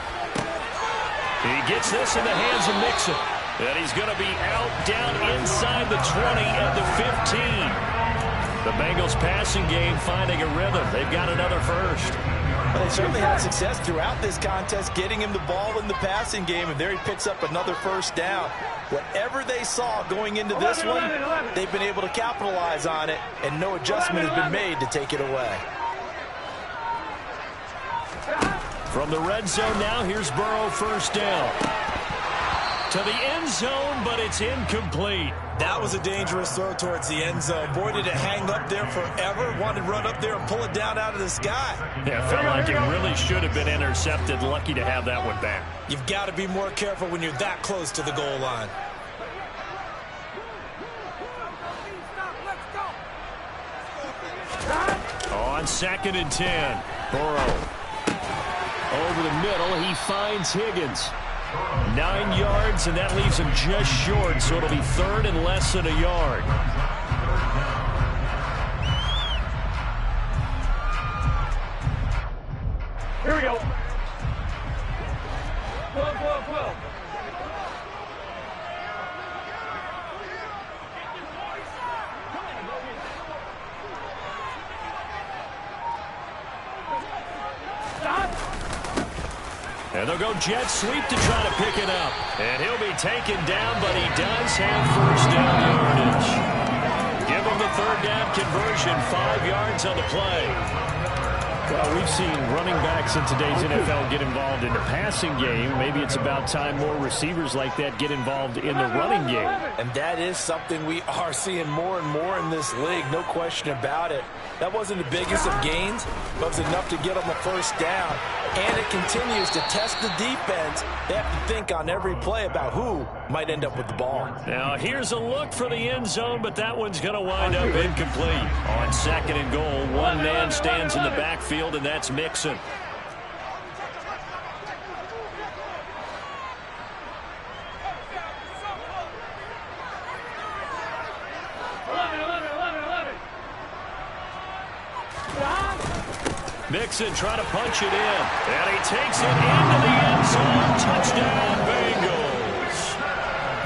He gets this in the hands of Mixon. And he's going to be out down inside the 20 at the 15. The Bengals passing game finding a rhythm. They've got another first. Well, they certainly had success throughout this contest getting him the ball in the passing game, and there he picks up another first down. Whatever they saw going into this one, they've been able to capitalize on it, and no adjustment has been made to take it away. From the red zone now, here's Burrow, first down. To the end zone, but it's incomplete. That was a dangerous throw towards the end zone. Boy, did it hang up there forever. Wanted to run up there and pull it down out of the sky. Yeah, felt like it really should have been intercepted. Lucky to have that one back. You've got to be more careful when you're that close to the goal line. On 2nd and 10, Burrow. Over the middle, he finds Higgins. 9 yards, and that leaves him just short, so it'll be 3rd and less than a yard. Here we go. 12. And they'll go jet sweep to try to pick it up. And he'll be taken down, but he does have first down yardage. Give him the 3rd down conversion, 5 yards on the play. Well, we've seen running backs in today's NFL get involved in the passing game. Maybe it's about time more receivers like that get involved in the running game. And that is something we are seeing more and more in this league, no question about it. That wasn't the biggest of gains, but it was enough to get them a first down. And it continues to test the defense. They have to think on every play about who might end up with the ball. Now, here's a look for the end zone, but that one's going to wind up incomplete. On 2nd and goal, one man stands in the backfield, and that's Mixon. Mixon trying to punch it in, and he takes it into the end zone. Touchdown, Bengals.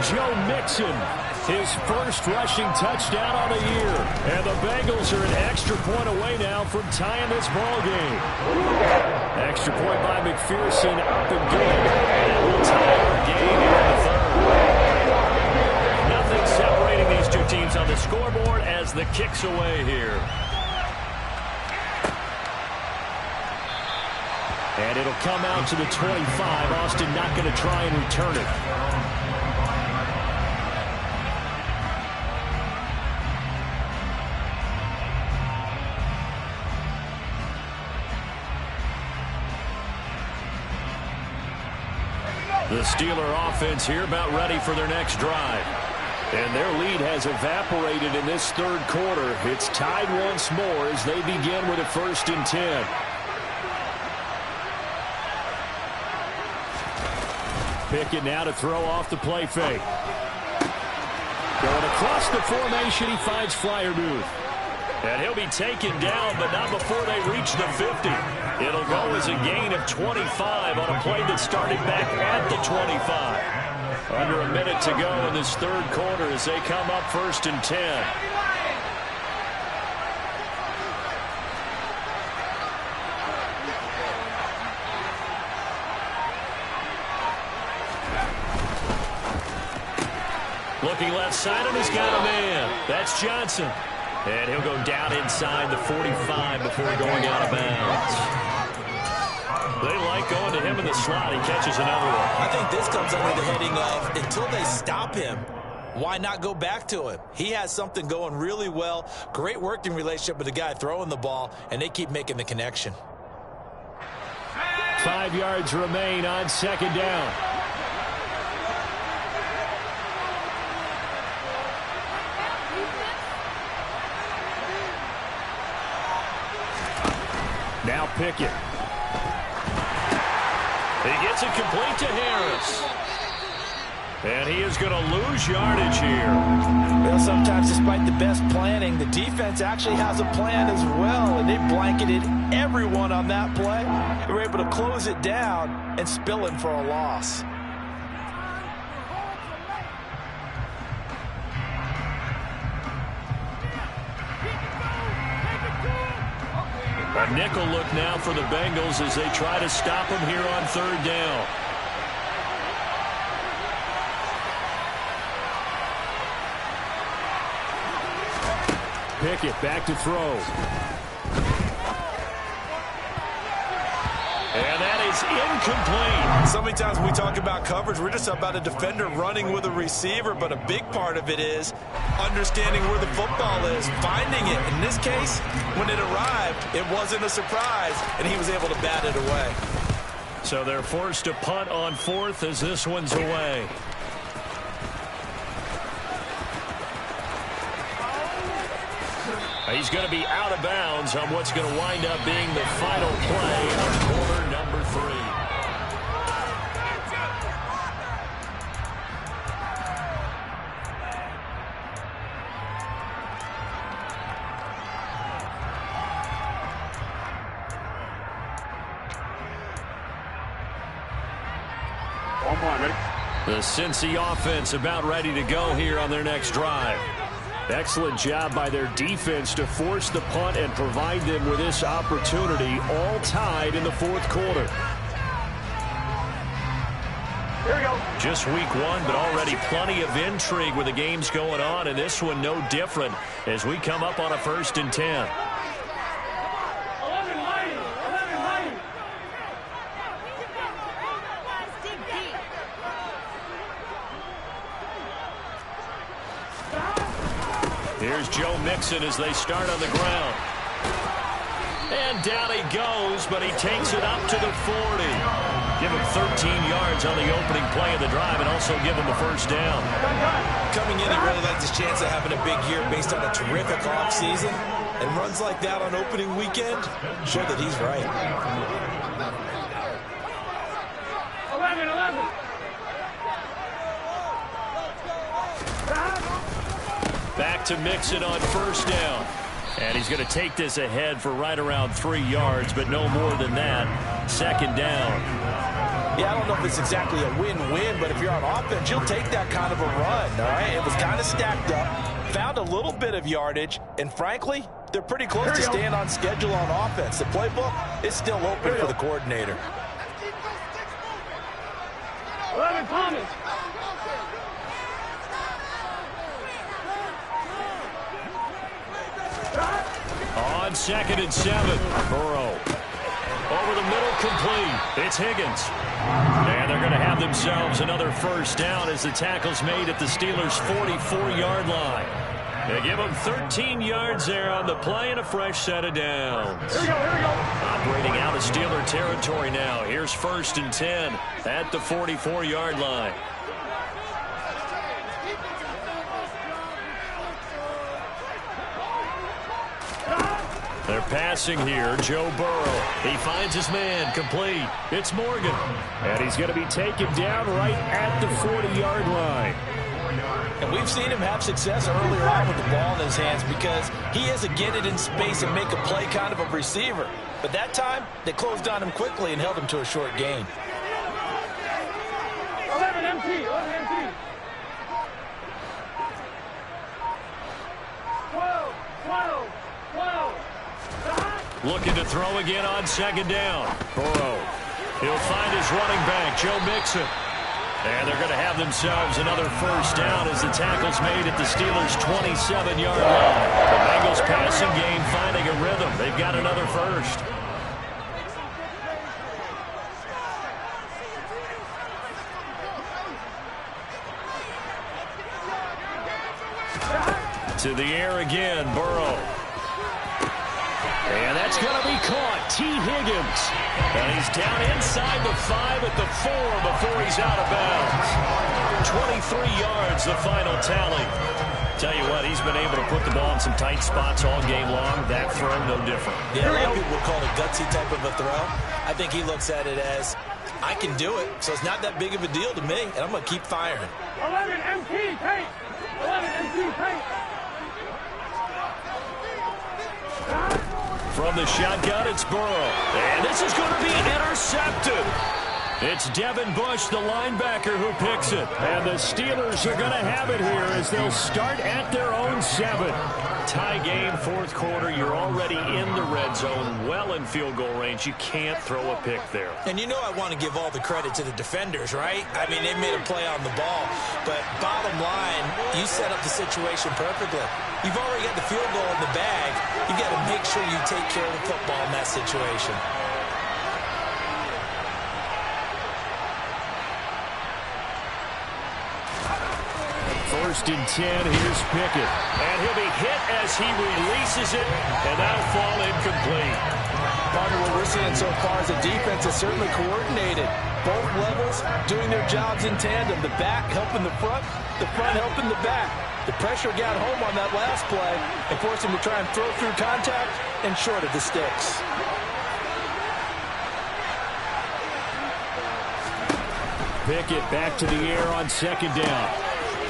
Joe Mixon, his first rushing touchdown on the year. And the Bengals are an extra point away now from tying this ball game. Extra point by McPherson, up and good. And we'll tie our game here in the 3rd. Nothing separating these two teams on the scoreboard as the kick's away here. And it'll come out to the 25. Austin not going to try and return it. The Steeler offense here about ready for their next drive. And their lead has evaporated in this 3rd quarter. It's tied once more as they begin with a 1st and 10. Pickett now to throw off the play fake. Going across the formation, he finds Freiermuth. And he'll be taken down, but not before they reach the 50. It'll go as a gain of 25 on a play that started back at the 25. Under a minute to go in this 3rd quarter as they come up 1st and 10. Looking left side, and he's got a man. That's Johnson. And he'll go down inside the 45 before going out of bounds. They like going to him in the slot. He catches another one. I think this comes under the heading of until they stop him, why not go back to him? He has something going really well. Great working relationship with the guy throwing the ball, and they keep making the connection. 5 yards remain on second down. Now Pickett. He gets it complete to Harris. And he is going to lose yardage here. Well, sometimes despite the best planning, the defense actually has a plan as well, and they blanketed everyone on that play. They were able to close it down and spill him for a loss. A nickel look now for the Bengals as they try to stop him here on third down. Pickett back to throw. And that is incomplete. So many times when we talk about coverage, we're just about a defender running with a receiver, but a big part of it is understanding where the football is, finding it. In this case, when it arrived, it wasn't a surprise, and he was able to bat it away. So they're forced to punt on fourth as this one's away. He's going to be out of bounds on what's going to wind up being the final play of quarter number 3. The Cincy offense about ready to go here on their next drive. Excellent job by their defense to force the punt and provide them with this opportunity, all tied in the fourth quarter. Here we go. Just week 1, but already plenty of intrigue with the games going on, and this one no different as we come up on a 1st and 10. Here's Joe Mixon as they start on the ground. And down he goes, but he takes it up to the 40. Give him 13 yards on the opening play of the drive and also give him a first down. Coming in, he really likes his chance of having a big year based on a terrific offseason. And runs like that on opening weekend show that he's right. 11. Back to Mixon on first down. And he's going to take this ahead for right around 3 yards, but no more than that. Second down. Yeah, I don't know if it's exactly a win-win, but if you're on offense, you'll take that kind of a run, all right? It was kind of stacked up, found a little bit of yardage, and frankly, they're pretty close to staying on schedule on offense. The playbook is still open for the coordinator. 11 Thomas. On 2nd and 7, Burrow. Over the middle, complete. It's Higgins. And they're going to have themselves another first down as the tackle's made at the Steelers' 44-yard line. They give them 13 yards there on the play and a fresh set of downs. Here we go. Operating out of Steeler territory now. Here's 1st and 10 at the 44-yard line. They're passing here. Joe Burrow. He finds his man. Complete. It's Morgan. And he's going to be taken down right at the 40-yard line. And we've seen him have success earlier on with the ball in his hands because he is a get it in space and make a play kind of a receiver. But that time, they closed on him quickly and held him to a short gain. 11 MT. 12. Looking to throw again on 2nd down. Burrow. He'll find his running back, Joe Mixon. And they're going to have themselves another first down as the tackle's made at the Steelers' 27-yard line. The Bengals passing game finding a rhythm. They've got another first. To the air again, Burrow. And that's going to be caught. T. Higgins. And he's down inside the 5 at the 4 before he's out of bounds. 23 yards, the final tally. Tell you what, he's been able to put the ball in some tight spots all game long. That throw, no different. Yeah, a lot of people would call it a gutsy type of a throw. I think he looks at it as, I can do it, so it's not that big of a deal to me, and I'm going to keep firing. 11 MT, paint. 11 MT, paint. From the shotgun, it's Burrow. And this is going to be intercepted. It's Devin Bush, the linebacker, who picks it. And the Steelers are going to have it here as they'll start at their own 7. Tie game, fourth quarter. You're already in the red zone, well in field goal range. You can't throw a pick there. And you know I want to give all the credit to the defenders, right? I mean, they made a play on the ball. But bottom line, you set up the situation perfectly. You've already got the field goal in the bag. You've got to make sure you take care of the football in that situation. First and 10, here's Pickett. And he'll be hit as he releases it, and that'll fall incomplete. Partner, what we're seeing so far is the defense is certainly coordinated. Both levels doing their jobs in tandem. The back helping the front helping the back. The pressure got home on that last play and forced him to try and throw through contact and short of the sticks. Pickett back to the air on second down.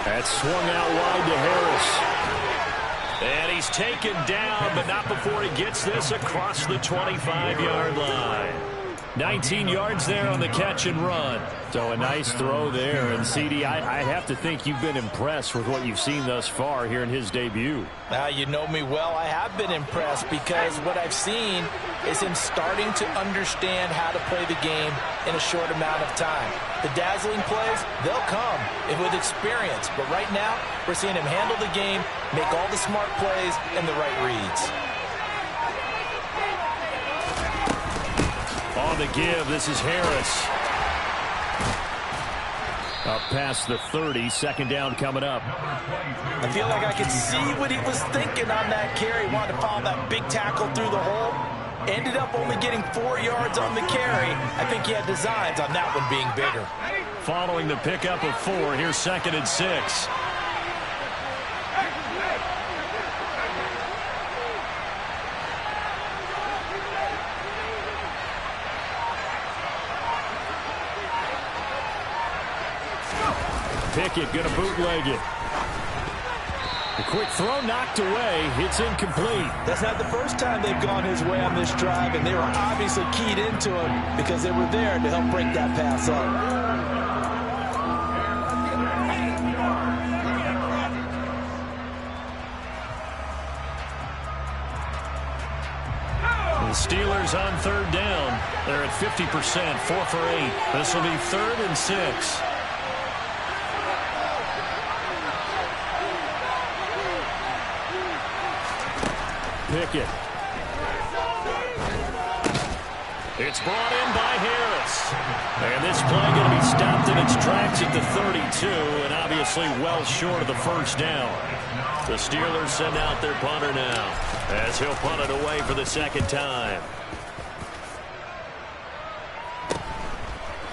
That's swung out wide to Harris. And he's taken down, but not before he gets this across the 25-yard line. 19 yards there on the catch and run. So a nice throw there. And, CD, I have to think you've been impressed with what you've seen thus far here in his debut. You know me well. I have been impressed because what I've seen is him starting to understand how to play the game in a short amount of time. The dazzling plays, they'll come with experience. But right now, we're seeing him handle the game, make all the smart plays and the right reads. On the give, this is Harris. Up past the 30, second down coming up. I feel like I could see what he was thinking on that carry. Wanted to follow that big tackle through the hole. Ended up only getting 4 yards on the carry. I think he had designs on that one being bigger. Following the pickup of 4, here's second and 6. Pickett going to bootleg it. A quick throw knocked away. It's incomplete. That's not the first time they've gone his way on this drive, and they were obviously keyed into him because they were there to help break that pass up. The Steelers on third down. They're at 50%, 4 for 8. This will be 3rd and 6. Pickett. It's brought in by Harris. And this play going to be stopped in its tracks at the 32, and obviously well short of the first down. The Steelers send out their punter now as he'll punt it away for the second time.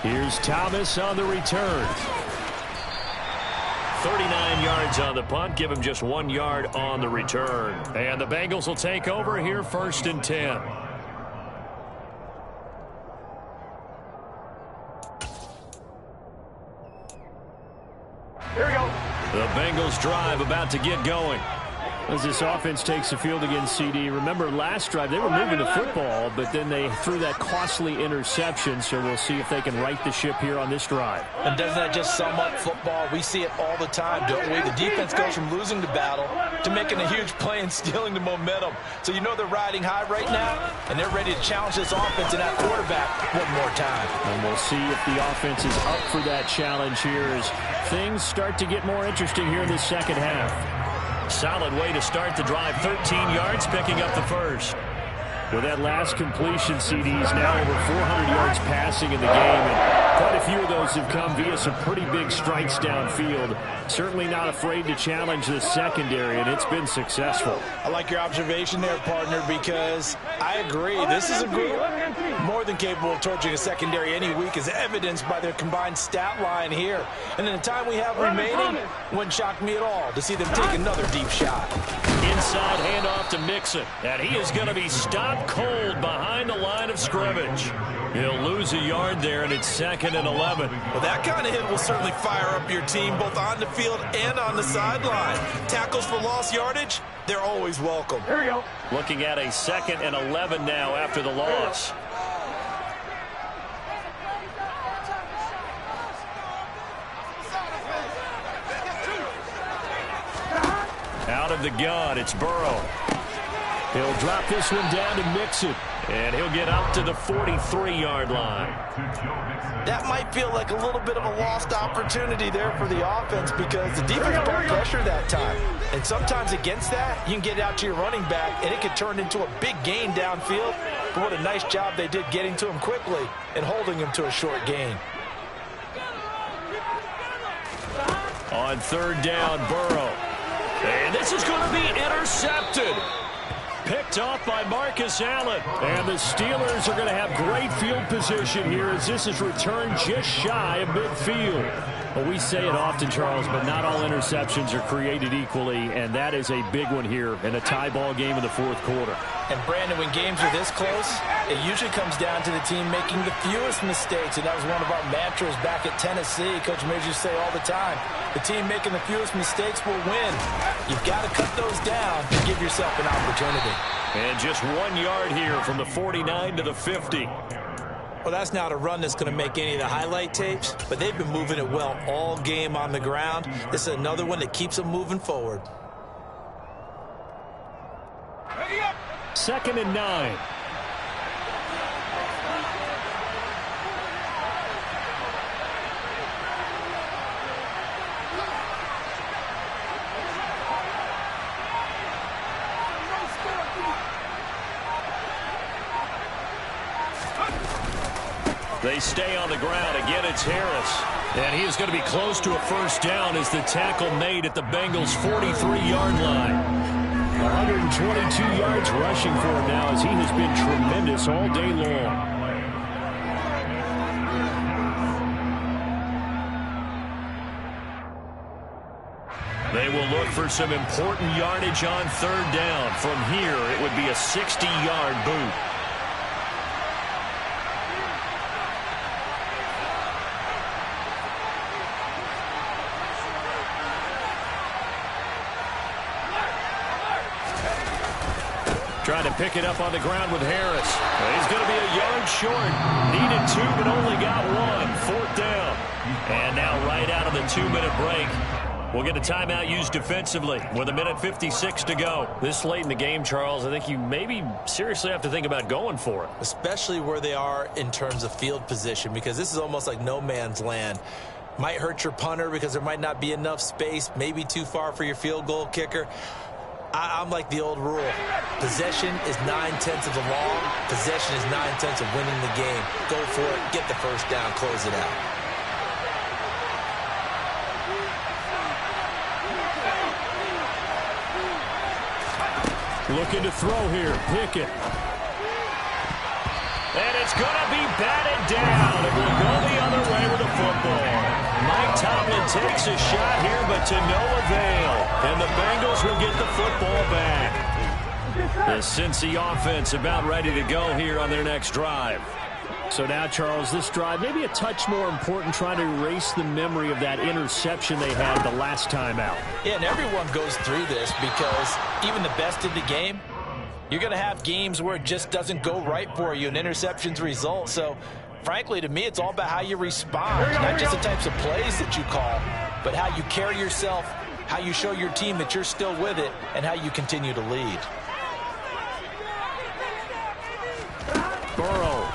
Here's Thomas on the return. 39 yards on the punt. Give him just 1 yard on the return. And the Bengals will take over here, 1st and 10. Here we go. The Bengals drive about to get going. As this offense takes the field against CD, remember last drive they were moving the football, but then they threw that costly interception, so we'll see if they can right the ship here on this drive. And doesn't that just sum up football? We see it all the time, don't we? The defense goes from losing the battle to making a huge play and stealing the momentum. So you know they're riding high right now, and they're ready to challenge this offense and that quarterback one more time. And we'll see if the offense is up for that challenge here as things start to get more interesting here in the second half. Solid way to start the drive. 13 yards, picking up the first. With that last completion, CD's now over 400 yards passing in the game, and quite a few of those have come via some pretty big strikes downfield. Certainly not afraid to challenge the secondary, and it's been successful. I like your observation there, partner, because I agree. This is a group more than capable of torching a secondary any week, as evidenced by their combined stat line here. And in the time we have remaining, wouldn't shock me at all to see them take another deep shot. Inside handoff to Mixon, and he is going to be stopped cold behind the line of scrimmage. He'll lose a yard there, and it's 2nd and 11. Well, that kind of hit will certainly fire up your team, both on the field and on the sideline. Tackles for lost yardage, they're always welcome. Here we go. Looking at a 2nd and 11 now after the loss. Out of the gun, it's Burrow. He'll drop this one down to Mixon. And he'll get up to the 43-yard line. That might feel like a little bit of a lost opportunity there for the offense because the defense brought pressure that time. And sometimes against that, you can get out to your running back, and it could turn into a big gain downfield. But what a nice job they did getting to him quickly and holding him to a short gain. On 3rd down, Burrow. And this is going to be intercepted. Picked off by Marcus Allen. And the Steelers are going to have great field position here as this is returned just shy of midfield. Well, we say it often, Charles, but not all interceptions are created equally, and that is a big one here in a tie ball game in the 4th quarter. And, Brandon, when games are this close, it usually comes down to the team making the fewest mistakes, and that was one of our mantras back at Tennessee. Coach Majors used to say all the time, the team making the fewest mistakes will win. You've got to cut those down to give yourself an opportunity. And just 1 yard here from the 49 to the 50. Well, that's not a run that's going to make any of the highlight tapes, but they've been moving it well all game on the ground. This is another one that keeps them moving forward. 2nd and 9. They stay on the ground. Again, it's Harris. And he is going to be close to a first down as the tackle made at the Bengals' 43-yard line. 122 yards rushing for him now as he has been tremendous all day long. They will look for some important yardage on 3rd down. From here, it would be a 60-yard boot. Trying to pick it up on the ground with Harris. He's going to be a yard short. Needed 2, but only got 1. 4th down. And now right out of the 2-minute break, we'll get a timeout used defensively with 1:56 to go. This late in the game, Charles, I think you maybe seriously have to think about going for it. Especially where they are in terms of field position, because this is almost like no man's land. Might hurt your punter because there might not be enough space, maybe too far for your field goal kicker. I'm like the old rule. Possession is 9/10 of the law. Possession is 9/10 of winning the game. Go for it. Get the first down. Close it out. Looking to throw here. Pickett. And it's going to be batted down. It will go the other way with the football. Mike Tomlin takes a shot here, but to no avail. And the Bengals will get the football back. The Cincy offense about ready to go here on their next drive. So now, Charles, this drive maybe a touch more important, trying to erase the memory of that interception they had the last time out. Yeah, and everyone goes through this because even the best in the game, you're going to have games where it just doesn't go right for you and interceptions result. So, frankly, to me, it's all about how you respond, not just the types of plays that you call, but how you carry yourself, how you show your team that you're still with it, and how you continue to lead. Burrow.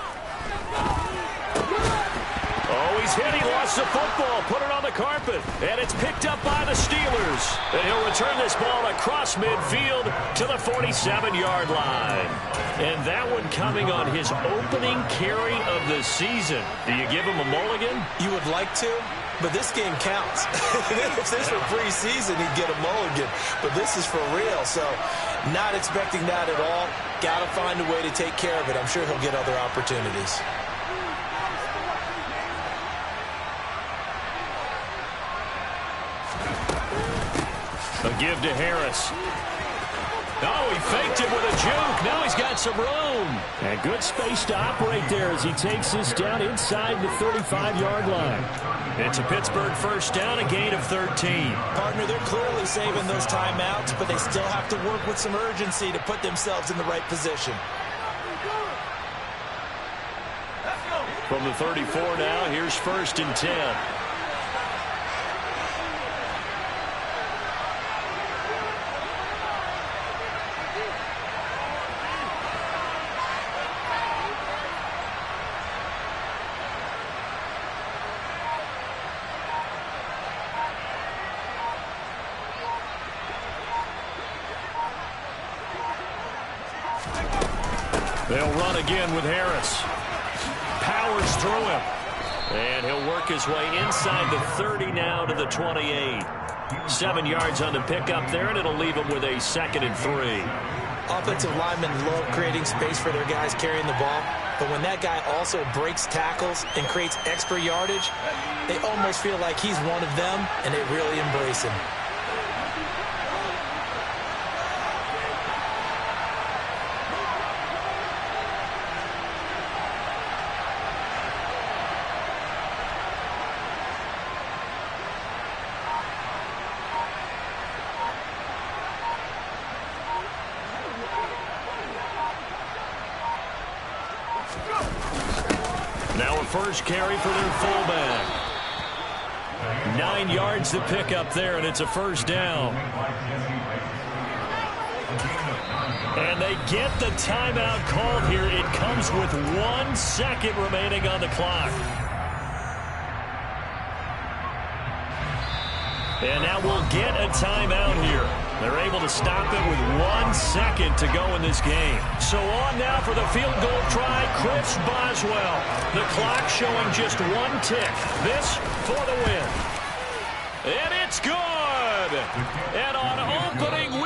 Oh, he's hit. He lost the football. Put it on the carpet. And it's picked up by the Steelers. And he'll return this ball across midfield to the 47-yard line. And that one coming on his opening carry of the season. Do you give him a mulligan? You would like to, but this game counts. If this were preseason, he'd get a mulligan. But this is for real, so not expecting that at all. Got to find a way to take care of it. I'm sure he'll get other opportunities. A give to Harris. Oh, he faked it with a juke. Now he's got some room. And good space to operate there as he takes this down inside the 35-yard line. It's a Pittsburgh first down, a gain of 13. Partner, they're clearly saving those timeouts, but they still have to work with some urgency to put themselves in the right position. From the 34 now, here's 1st and 10. They'll run again with Harris. Powers through him. And he'll work his way inside the 30 now to the 28. 7 yards on the pickup there, and it'll leave him with a 2nd and 3. Offensive linemen love creating space for their guys carrying the ball, but when that guy also breaks tackles and creates extra yardage, they almost feel like he's one of them, and they really embrace him. Now a first carry for their fullback. 9 yards to pick up there, and it's a first down. And they get the timeout called here. It comes with 1 second remaining on the clock. And now we'll get a timeout here. They're able to stop it with 1 second to go in this game. So on now for the field goal try, Chris Boswell. The clock showing just 1 tick. This for the win. And it's good. And on opening